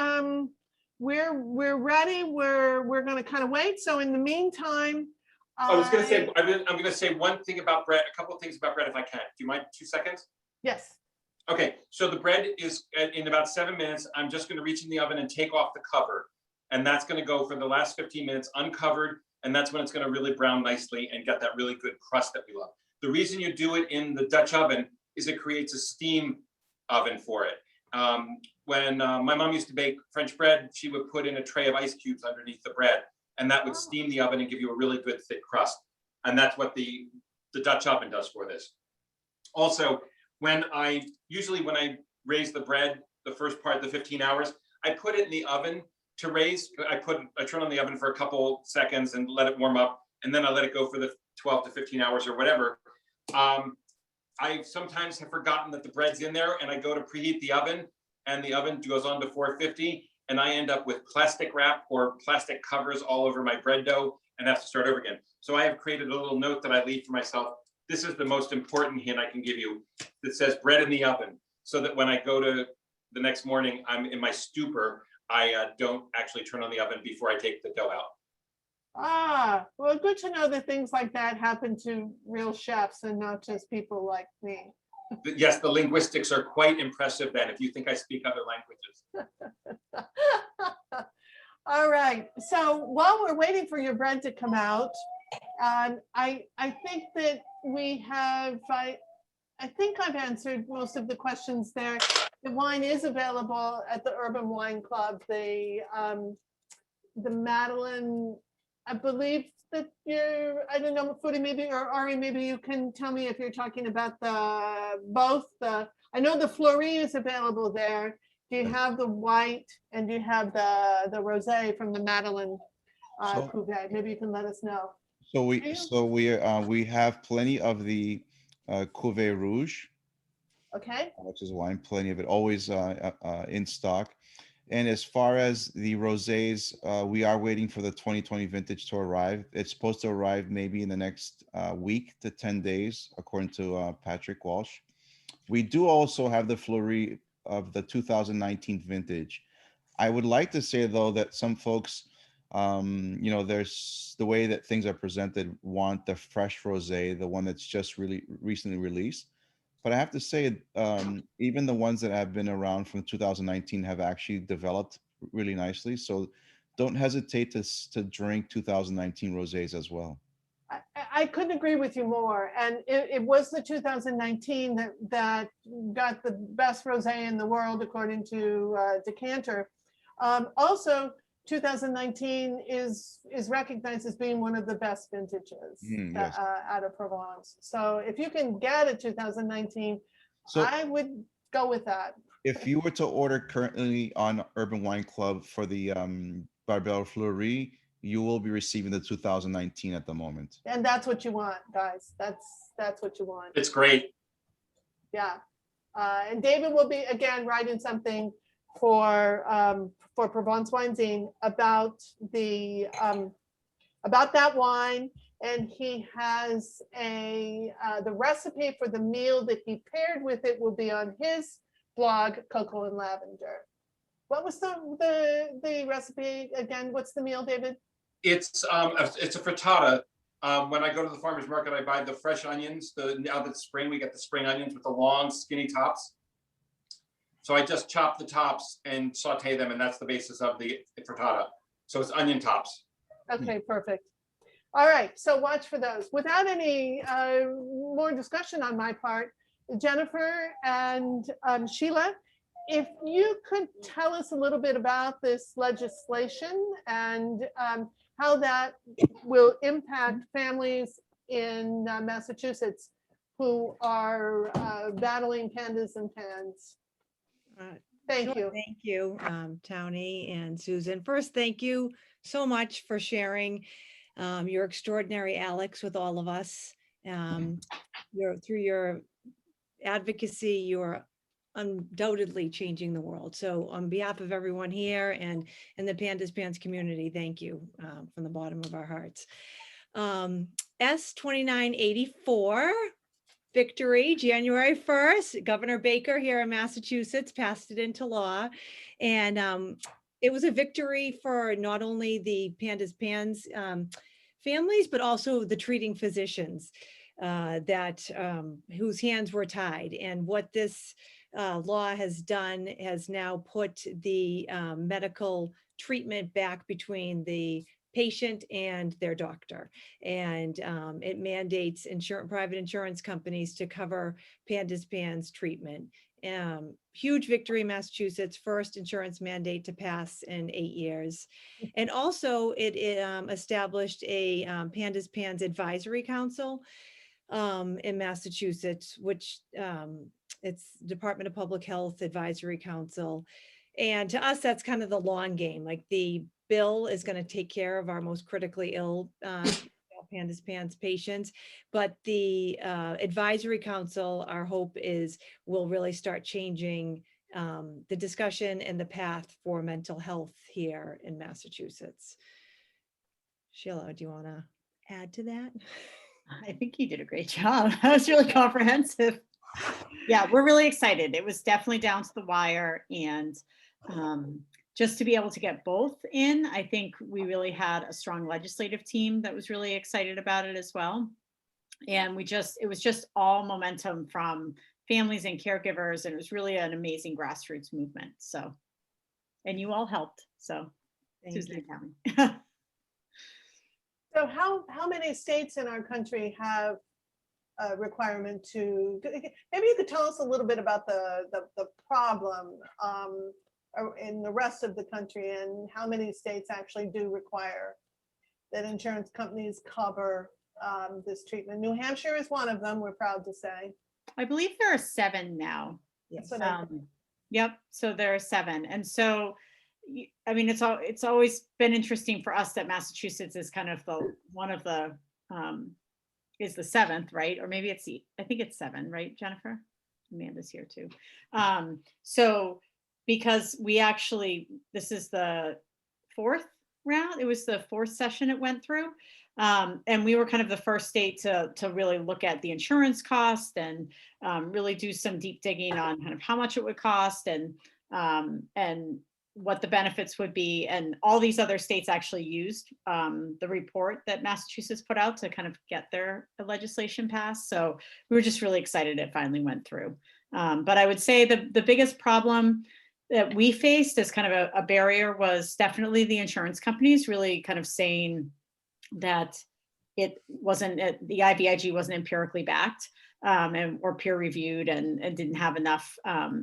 ready. We're going to kind of wait. So in the meantime, I was going to say, I'm going to say one thing about bread, a couple of things about bread if I can. Do you mind 2 seconds? Yes. Okay, so the bread is in about 7 minutes. I'm just going to reach in the oven and take off the cover. And that's going to go for the last 15 minutes uncovered. And that's when it's going to really brown nicely and get that really good crust that we love. The reason you do it in the Dutch oven is it creates a steam oven for it. When my mom used to bake French bread, she would put in a tray of ice cubes underneath the bread, and that would steam the oven and give you a really good thick crust. And that's what the Dutch oven does for this. Also, when I raise the bread, the first part, the 15 hours, I put it in the oven to raise. I turn on the oven for a couple seconds and let it warm up, and then I let it go for the 12 to 15 hours or whatever. I sometimes have forgotten that the bread's in there, and I go to preheat the oven, and the oven goes on to 450, and I end up with plastic wrap or plastic covers all over my bread dough and have to start over again. So I have created a little note that I leave for myself. This is the most important hint I can give you that says bread in the oven, so that when I go to the next morning, I'm in my stupor, I don't actually turn on the oven before I take the dough out. Well, good to know that things like that happen to real chefs and not just people like me. Yes, the linguistics are quite impressive then, if you think I speak other languages. All right, so while we're waiting for your bread to come out, I think that we have, I think I've answered most of the questions there. The wine is available at the Urban Wine Club. The Madeleine, I believe that I don't know, Fudi, maybe, or Ari, maybe you can tell me if you're talking about both. I know the Fleury is available there. Do you have the white and do you have the rosé from the Madeleine Cuvée? Maybe you can let us know. So we have plenty of the Cuvée Rouge, Okay. which is wine, plenty of it, always in stock. And as far as the rosés, we are waiting for the 2020 vintage to arrive. It's supposed to arrive maybe in the next week to 10 days, according to Patrick Walsh. We do also have the Fleury of the 2019 vintage. I would like to say, though, that some folks, there's the way that things are presented, want the fresh rosé, the one that's just really recently released. But I have to say, even the ones that have been around from 2019 have actually developed really nicely. So don't hesitate to drink 2019 rosés as well. I couldn't agree with you more. And it was the 2019 that got the best rosé in the world, according to Decanter. Also, 2019 is recognized as being one of the best vintages Yes. out of Provence. So if you can get a 2019, So I would go with that. if you were to order currently on Urban Wine Club for the Barbebelle Fleury, you will be receiving the 2019 at the moment. And that's what you want, guys. That's what you want. It's great. Yeah. And David will be, again, writing something for Provence Wine Zine about that wine, and he has the recipe for the meal that he paired with it will be on his blog, Cocoa and Lavender. What was the recipe again? What's the meal, David? It's a frittata. When I go to the farmer's market, I buy the fresh onions. Now that it's spring, we get the spring onions with the long, skinny tops. So I just chop the tops and saute them, and that's the basis of the frittata. So it's onion tops. Okay, perfect. All right, so watch for those. Without any more discussion on my part, Jennifer and Sheila, if you could tell us a little bit about this legislation and how that will impact families in Massachusetts who are battling pandas and pans. Thank Sure, you. Thank you, Towny and Susan. First, thank you so much for sharing your extraordinary Alex with all of us. Through your advocacy, you're undoubtedly changing the world. So on behalf of everyone here and the Pandas Pans community, thank you from the bottom of our hearts. S2984. Victory, January 1st, Governor Baker here in Massachusetts passed it into law. And it was a victory for not only the Pandas Pans families, but also the treating physicians whose hands were tied. And what this law has done has now put the medical treatment back between the patient and their doctor. And it mandates private insurance companies to cover Pandas Pans treatment. Huge victory in Massachusetts, first insurance mandate to pass in 8 years. And also it established a Pandas Pans Advisory Council in Massachusetts, which it's Department of Public Health Advisory Council. And to us, that's kind of the long game. Like the bill is going to take care of our most critically ill Pandas Pans patients, but the advisory council, our hope is, will really start changing the discussion and the path for mental health here in Massachusetts. Sheila, do you want to add to that? I think you did a great job. That was really comprehensive. Yeah, we're really excited. It was definitely down to the wire, and just to be able to get both in, I think we really had a strong legislative team that was really excited about it as well. And it was just all momentum from families and caregivers, and it was really an amazing grassroots movement. So, and you all helped. So, Susan and Tammy. So how many states in our country have a requirement to, maybe you could tell us a little bit about the problem in the rest of the country, and how many states actually do require that insurance companies cover this treatment. New Hampshire is one of them, we're proud to say. I believe there are 7 now. Yes. Yep. So there are 7. And so, I mean, it's always been interesting for us that Massachusetts is kind of is the 7th, right? Or maybe I think it's 7, right, Jennifer? Amanda's here too. So because this is the 4th round, it was the 4th session it went through. And we were kind of the first state to really look at the insurance cost and really do some deep digging on kind of how much it would cost and what the benefits would be. And all these other states actually used the report that Massachusetts put out to kind of get their legislation passed. So we were just really excited it finally went through. But I would say the biggest problem that we faced as kind of a barrier was definitely the insurance companies really kind of saying that the IVIG wasn't empirically backed or peer reviewed and didn't have enough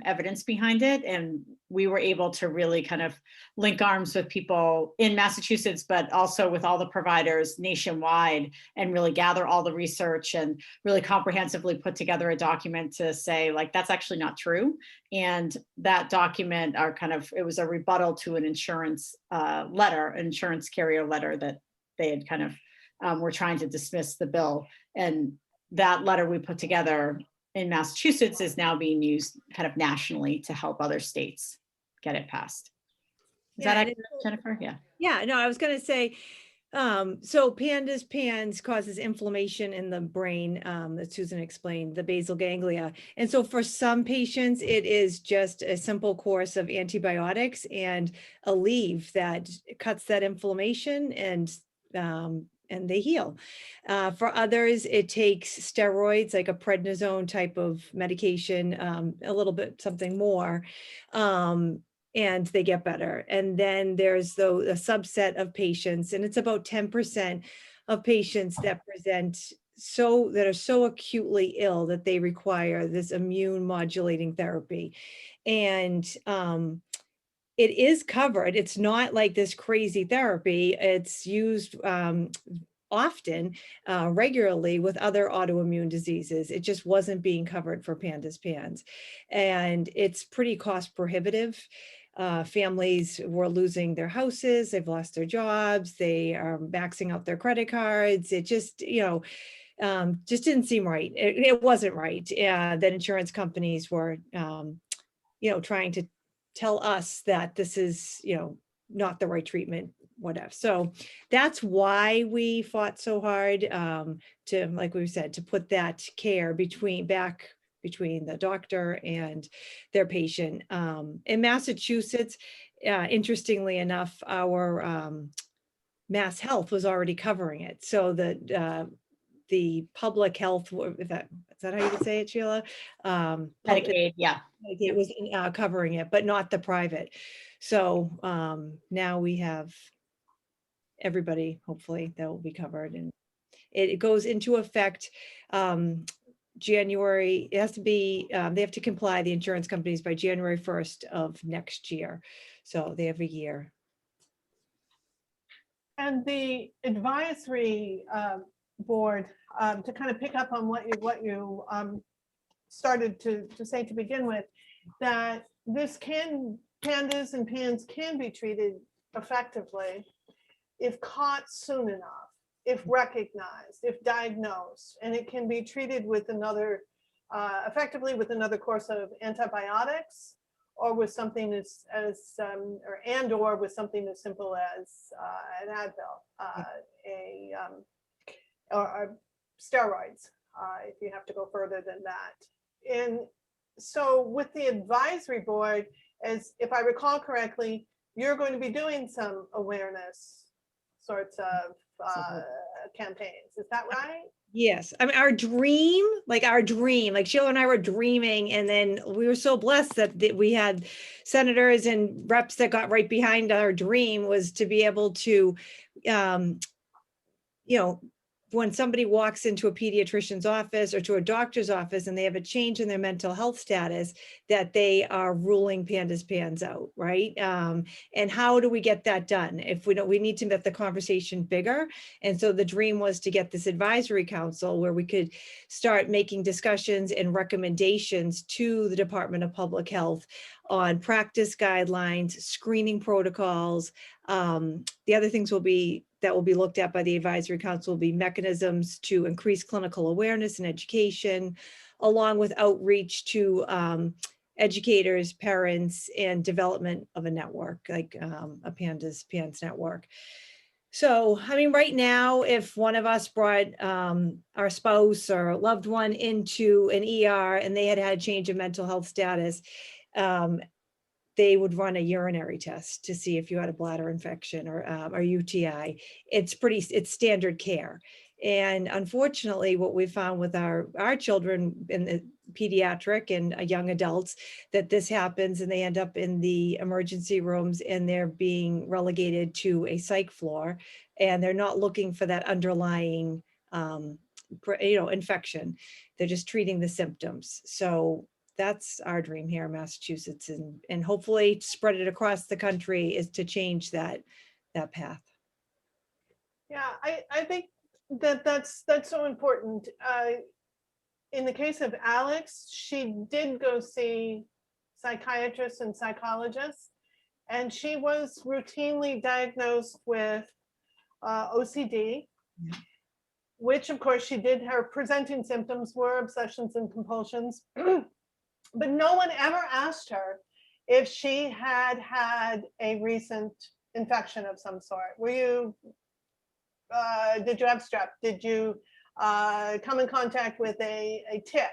evidence behind it. And we were able to really kind of link arms with people in Massachusetts, but also with all the providers nationwide, and really gather all the research and really comprehensively put together a document to say, like, that's actually not true. And that document it was a rebuttal to an insurance carrier letter that they had kind of were trying to dismiss the bill. And that letter we put together in Massachusetts is now being used kind of nationally to help other states get it passed. Is that accurate, Jennifer? Yeah. Yeah, no, I was going to say, so Pandas Pans causes inflammation in the brain, that Susan explained, the basal ganglia. And so for some patients, it is just a simple course of antibiotics and Aleve that cuts that inflammation and they heal. For others, it takes steroids, like a prednisone type of medication, a little bit something more, and they get better. And then there's a subset of patients, and it's about 10% of patients that are so acutely ill that they require this immune modulating therapy. And it is covered. It's not like this crazy therapy. It's used often, regularly with other autoimmune diseases. It just wasn't being covered for PANDAS PANS. And it's pretty cost prohibitive. Families were losing their houses, they've lost their jobs, they are maxing out their credit cards. It just, just didn't seem right. It wasn't right. That insurance companies were, trying to tell us that this is, not the right treatment, whatever. So that's why we fought so hard to, like we said, to put that care between the doctor and their patient. In Massachusetts, interestingly enough, our Mass Health was already covering it. So the public health, is that how you would say it, Sheila? Medicaid, yeah. Medicaid was covering it, but not the private. So now we have everybody, hopefully, that will be covered, and it goes into effect January. It has to be, they have to comply, the insurance companies, by January 1st of next year. So they have a year. And the advisory board, to kind of pick up on what you started to say to begin with, that PANDAS and PANS can be treated effectively if caught soon enough, if recognized, if diagnosed, and it can be treated with another, effectively with another course of antibiotics, or with something or with something as simple as an Advil, or steroids, if you have to go further than that. And so with the advisory board, as if I recall correctly, you're going to be doing some awareness sorts of campaigns. Is that right? Yes. I mean, our dream, like Sheila and I were dreaming, and then we were so blessed that we had senators and reps that got right behind our dream, was to be able to, when somebody walks into a pediatrician's office or to a doctor's office and they have a change in their mental health status, that they are ruling PANDAS PANS out, right? And how do we get that done? If we need to make the conversation bigger. And so the dream was to get this advisory council where we could start making discussions and recommendations to the Department of Public Health on practice guidelines, screening protocols. The other things that will be looked at by the advisory council will be mechanisms to increase clinical awareness and education, along with outreach to educators, parents, and development of a network, like a PANS network. So, I mean, right now, if one of us brought our spouse or loved one into an ER and they had a change of mental health status, they would run a urinary test to see if you had a bladder infection or UTI. It's standard care. And unfortunately, what we found with our children in the pediatric and young adults, that this happens and they end up in the emergency rooms and they're being relegated to a psych floor, and they're not looking for that underlying infection. They're just treating the symptoms. So that's our dream here in Massachusetts, and hopefully spread it across the country, is to change that path. Yeah, I think that's so important. In the case of Alex, she did go see psychiatrists and psychologists, and she was routinely diagnosed with OCD, which of course her presenting symptoms were obsessions and compulsions. But no one ever asked her if she had had a recent infection of some sort. Did you have strep? Did you come in contact with a tick?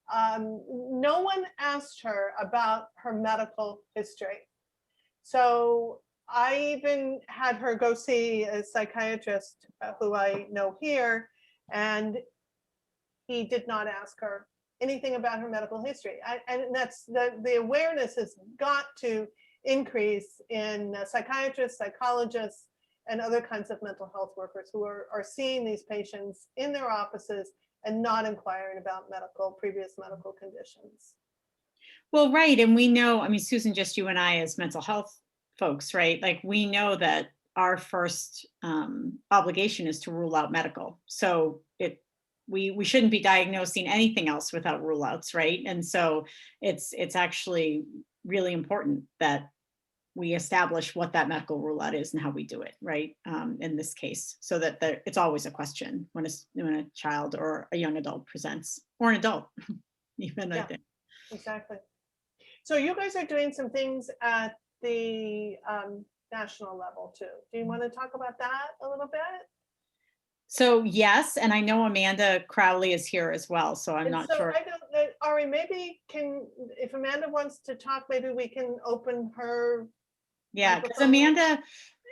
No one asked her about her medical history. So I even had her go see a psychiatrist who I know here, and he did not ask her anything about her medical history. And that's the awareness has got to increase in psychiatrists, psychologists, and other kinds of mental health workers who are seeing these patients in their offices and not inquiring about previous medical conditions. Well, right. And we know, I mean, Susan, just you and I as mental health folks, right? Like, we know that our first obligation is to rule out medical. So we shouldn't be diagnosing anything else without rule outs, right? And so it's actually really important that we establish what that medical rule out is and how we do it, right? In this case, so that it's always a question when a child or a young adult presents, or an adult, even, I think. Exactly. So you guys are doing some things at the national level too. Do you want to talk about that a little bit? So yes, and I know Amanda Crowley is here as well, so I'm And not so sure. I don't know, Ari, maybe if Amanda wants to talk, maybe we can open her. Yeah, because microphone.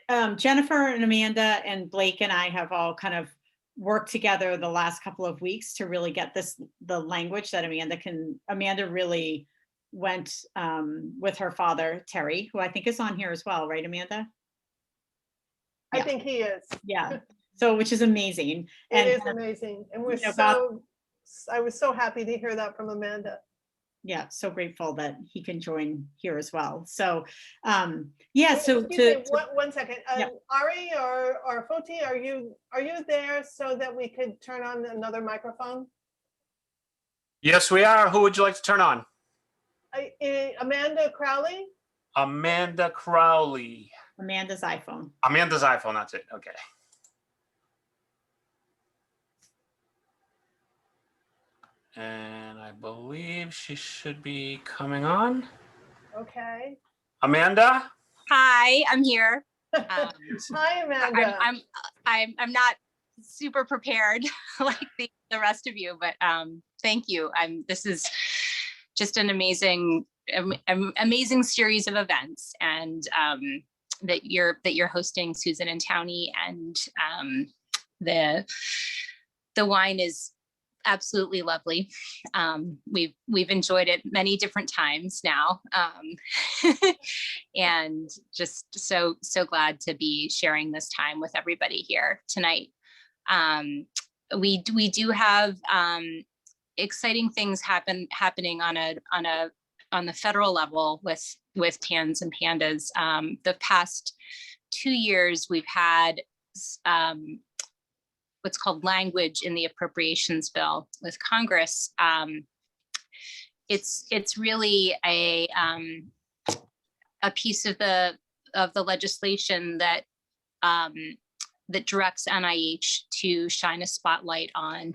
Amanda, Jennifer and Amanda and Blake and I have all kind of worked together the last couple of weeks to really get the language that Amanda really went with her father, Terry, who I think is on here as well, right, Amanda? I Yeah. think he is. Yeah, so which is amazing. It is amazing. And we're I was so happy to hear that from Amanda. Yeah, so grateful that he can join here as well. So yeah, so Excuse me, one second. Yeah. Ari or Foti, are you there so that we could turn on another microphone? Yes, we are. Who would you like to turn on? Amanda Crowley? Amanda Crowley. Amanda's iPhone. Amanda's iPhone, that's it. Okay. And I believe she should be coming on. Okay. Amanda? Hi, I'm here. Hi, Amanda. I'm not super prepared like the rest of you, but thank you. This is just an amazing series of events, and that you're hosting, Susan and Towny, and the wine is absolutely lovely. We've enjoyed it many different times now, and just so glad to be sharing this time with everybody here tonight. We do have exciting things happening on the federal level with PANS and PANDAS. The past 2 years, we've had what's called language in the appropriations bill with Congress. It's really a piece of the legislation that that directs NIH to shine a spotlight on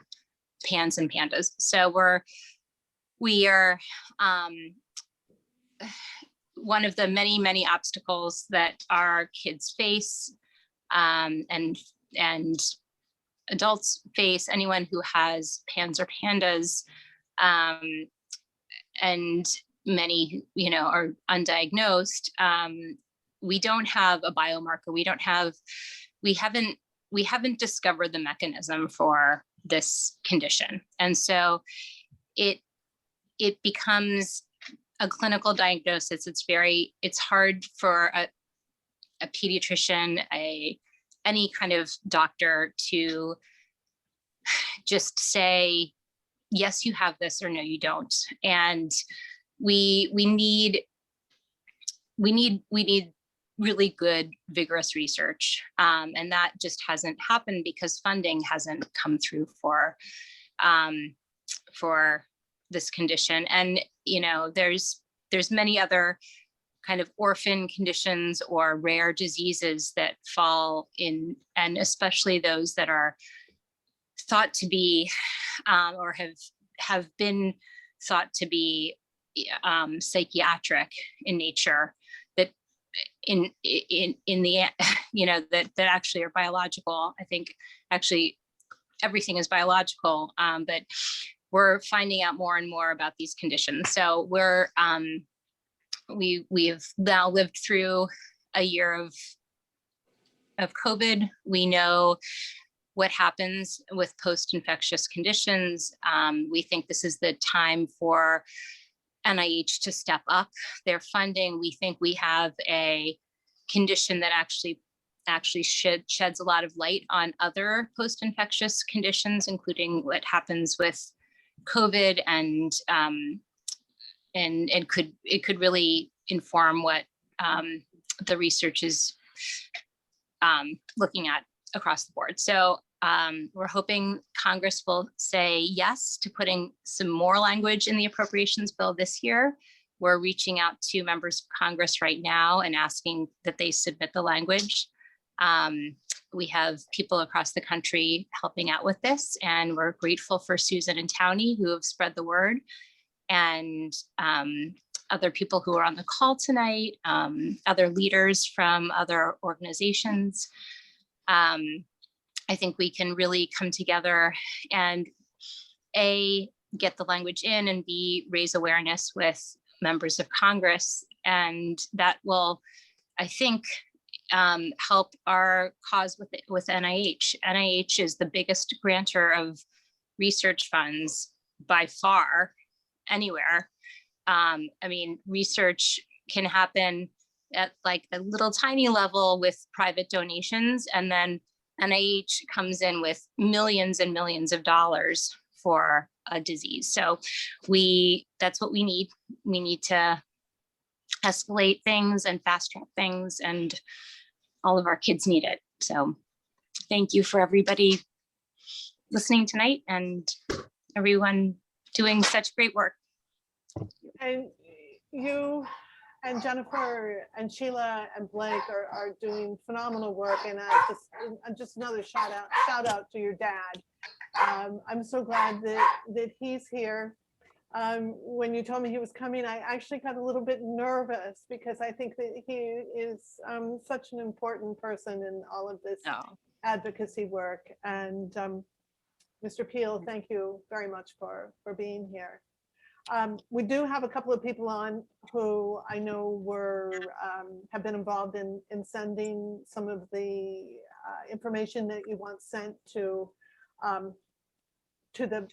PANS and PANDAS. So we are one of the many obstacles that our kids face, and adults face, anyone who has PANS or PANDAS, and many, are undiagnosed. We don't have a biomarker. We haven't discovered the mechanism for this condition. And so it becomes a clinical diagnosis. It's hard for a pediatrician, any kind of doctor to just say, yes, you have this, or no, you don't. And we need really good, vigorous research. And that just hasn't happened because funding hasn't come through for this condition. And, there's many other kind of orphan conditions or rare diseases that fall in, and especially those that are thought to be, or have been thought to be psychiatric in nature, that in the that actually are biological. I think actually everything is biological, but we're finding out more and more about these conditions. So we've now lived through a year of COVID. We know what happens with post-infectious conditions. We think this is the time for NIH to step up their funding. We think we have a condition that actually sheds a lot of light on other post-infectious conditions, including what happens with COVID, and it could really inform what the research is looking at across the board. So we're hoping Congress will say yes to putting some more language in the appropriations bill this year. We're reaching out to members of Congress right now and asking that they submit the language. We have people across the country helping out with this, and we're grateful for Susan and Towny who have spread the word, and other people who are on the call tonight, other leaders from other organizations. I think we can really come together and A, get the language in, and B, raise awareness with members of Congress. And that will, I think, help our cause with NIH. NIH is the biggest grantor of research funds by far anywhere. I mean, research can happen at like a little tiny level with private donations, and then NIH comes in with millions and millions of dollars for a disease. So that's what we need. We need to escalate things and fast track things, and all of our kids need it. So thank you for everybody listening tonight and everyone doing such great work. And you and Jennifer and Sheila and Blake are doing phenomenal work. And just another shout out to your dad. I'm so glad that he's here. When you told me he was coming, I actually got a little bit nervous because I think that he is such an important person in all of this advocacy work. And Mr. Peel, thank you very much for being here. We do have a couple of people on who I know have been involved in sending some of the information that you want sent to the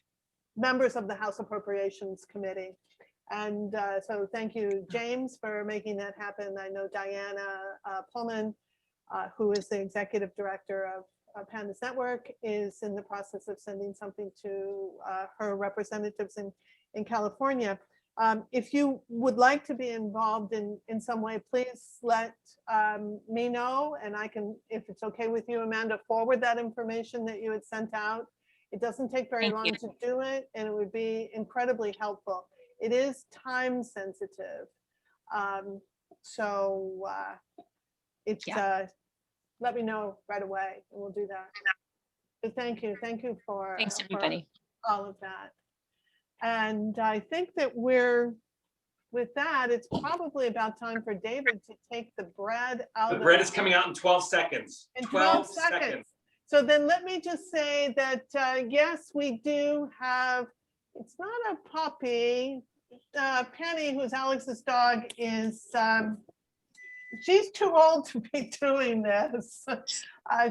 members of the House Appropriations Committee. And so thank you, James, for making that happen. I know Diana Pullman, who is the executive director of PANDAS Network, is in the process of sending something to her representatives in California. If you would like to be involved in some way, please let me know, and I can, if it's okay with you, Amanda, forward that information that you had sent out. It doesn't take very long to do it, and it would be incredibly helpful. It is time sensitive. Let me know right away and we'll do that. So thank you for, thanks everybody, for all of that. And I think that with that, it's probably about time for David to take the bread out. The bread is coming out in 12 seconds. In 12 seconds. So then let me just say that, yes, we do have, it's not a puppy. Penny, who's Alex's dog, is, she's too old to be doing this.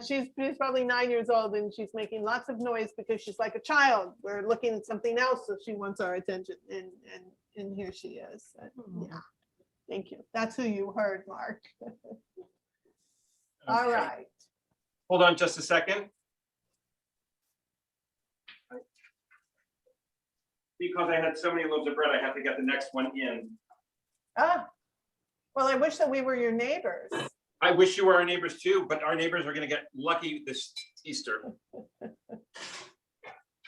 She's probably 9 years old and she's making lots of noise because she's like a child. We're looking at something else, so she wants our attention. And here she is. Yeah, thank you. That's who you heard, Mark. All right. Hold on just a second. Because I had so many loaves of bread, I have to get the next one in. Ah, well, I wish that we were your neighbors. I wish you were our neighbors too, but our neighbors are going to get lucky this Easter.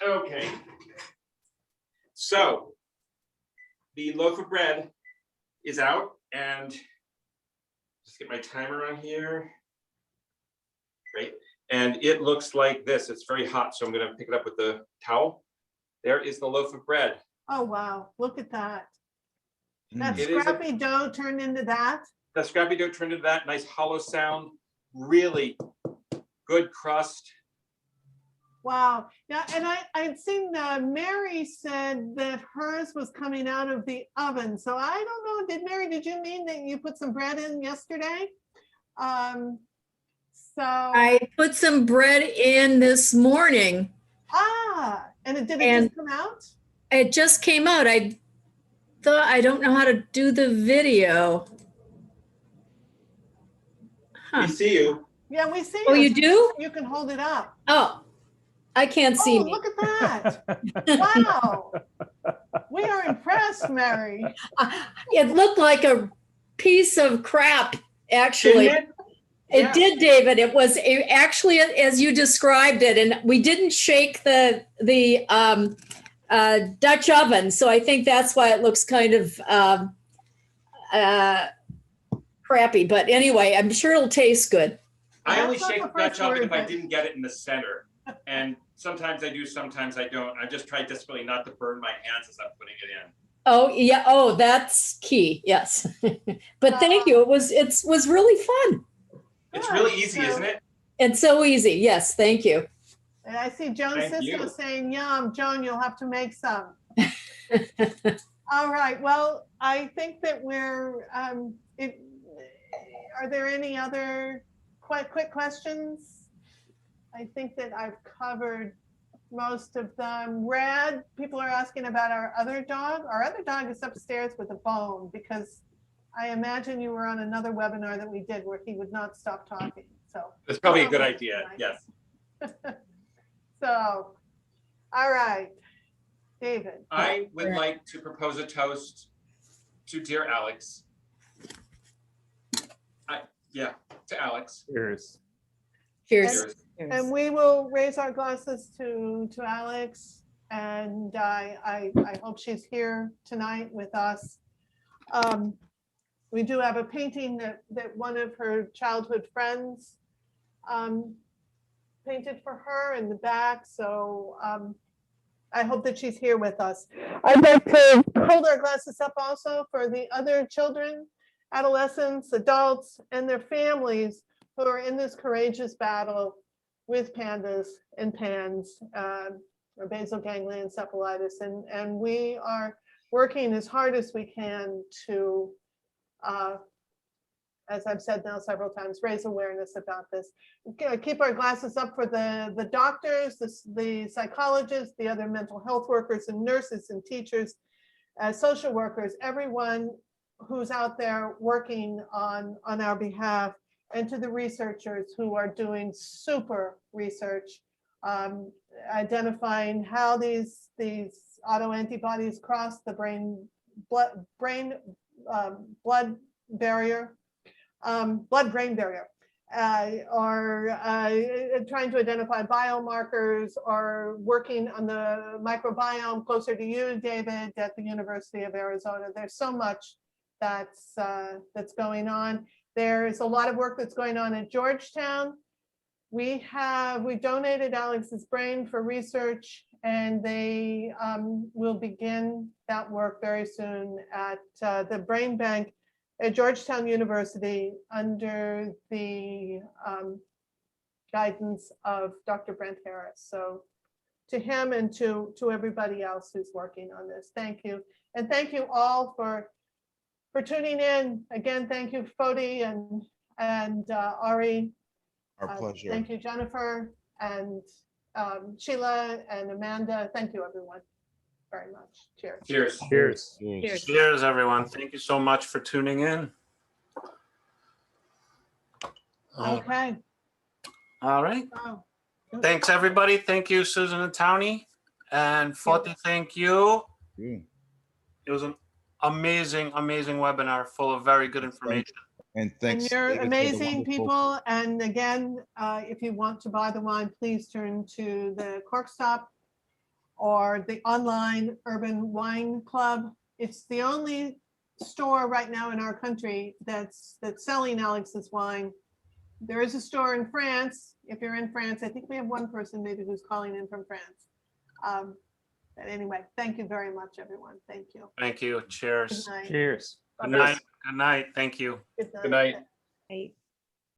Okay. So the loaf of bread is out, and just get my timer on here. Great. And it looks like this. It's very hot, so I'm going to pick it up with the towel. There is the loaf of bread. Oh, wow. Look at that. That scrappy dough turned into that. The scrappy dough turned into that. Nice hollow sound. Really good crust. Wow. Yeah, and I'd seen Mary said that hers was coming out of the oven. So I don't know, Mary, did you mean that you put some bread in yesterday? So I put some bread in this morning. And did it just come out? It just came out. I thought, I don't know how to do the video. Huh. We see you. Yeah, we see Oh, you do? You can hold it up. Oh, I can't see me. Look at that. Wow. We are impressed, Mary. It looked like a piece of crap, actually. It did, David. It was actually as you described it, and we didn't shake the Dutch oven, so I think that's why it looks kind of crappy. But anyway, I'm sure it'll taste good. I only That's not shake the the Dutch first oven word, if I but- didn't get it in the center. And sometimes I do, sometimes I don't. I just try desperately not to burn my hands as I'm putting it in. Oh yeah. Oh, that's key. Yes. But thank you. It was really fun. It's really easy, isn't it? It's so easy. Yes. Thank you. And I see Joan Thank Sisko you. saying, yum, Joan, you'll have to make some. All right, well, I think that we're, are there any other quick questions? I think that I've covered most of them. Rad, people are asking about our other dog. Our other dog is upstairs with a bone because I imagine you were on another webinar that we did where he would not stop talking, so. It's probably a good idea, yes. So, all right, David. I would like to propose a toast to dear Alex. To Alex. Cheers. Cheers. And we will raise our glasses to Alex, and I hope she's here tonight with us. We do have a painting that one of her childhood friends painted for her in the back, so I hope that she's here with us. I'd like to hold our glasses up also for the other children, adolescents, adults, and their families who are in this courageous battle with pandas and PANS, or basal ganglia encephalitis. And we are working as hard as we can to, as I've said now several times, raise awareness about this. Keep our glasses up for the doctors, the psychologists, the other mental health workers and nurses and teachers, social workers, everyone who's out there working on our behalf, and to the researchers who are doing super research, identifying how these autoantibodies cross the blood-brain barrier, blood-brain barrier, or trying to identify biomarkers, or working on the microbiome closer to you, David, at the University of Arizona. There's so much that's going on. There's a lot of work that's going on at Georgetown. We donated Alex's brain for research, and they will begin that work very soon at the brain bank at Georgetown University under the guidance of Dr. Brent Harris. So to him and to everybody else who's working on this, thank you. And thank you all for tuning in. Again, thank you, Fodi and Ari. Our pleasure. Thank you, Jennifer, and Sheila and Amanda. Thank you, everyone, very much. Cheers. Cheers. Cheers. Cheers. Cheers, everyone. Thank you so much for tuning in. Okay. All right. So, Thanks, everybody. Thank you, Susan and Towny. And Foti, thank you. Yeah. It was an amazing webinar full of very good information. And thanks. And you're David, for the amazing wonderful- people. And again, if you want to buy the wine, please turn to the Cork Stop or the online Urban Wine Club. It's the only store right now in our country that's selling Alex's wine. There is a store in France. If you're in France, I think we have one person maybe who's calling in from France. But anyway, thank you very much, everyone. Thank you. Thank you. Cheers. Good night. Cheers. Good night. Good night. Thank you. Good night. Good night. Right.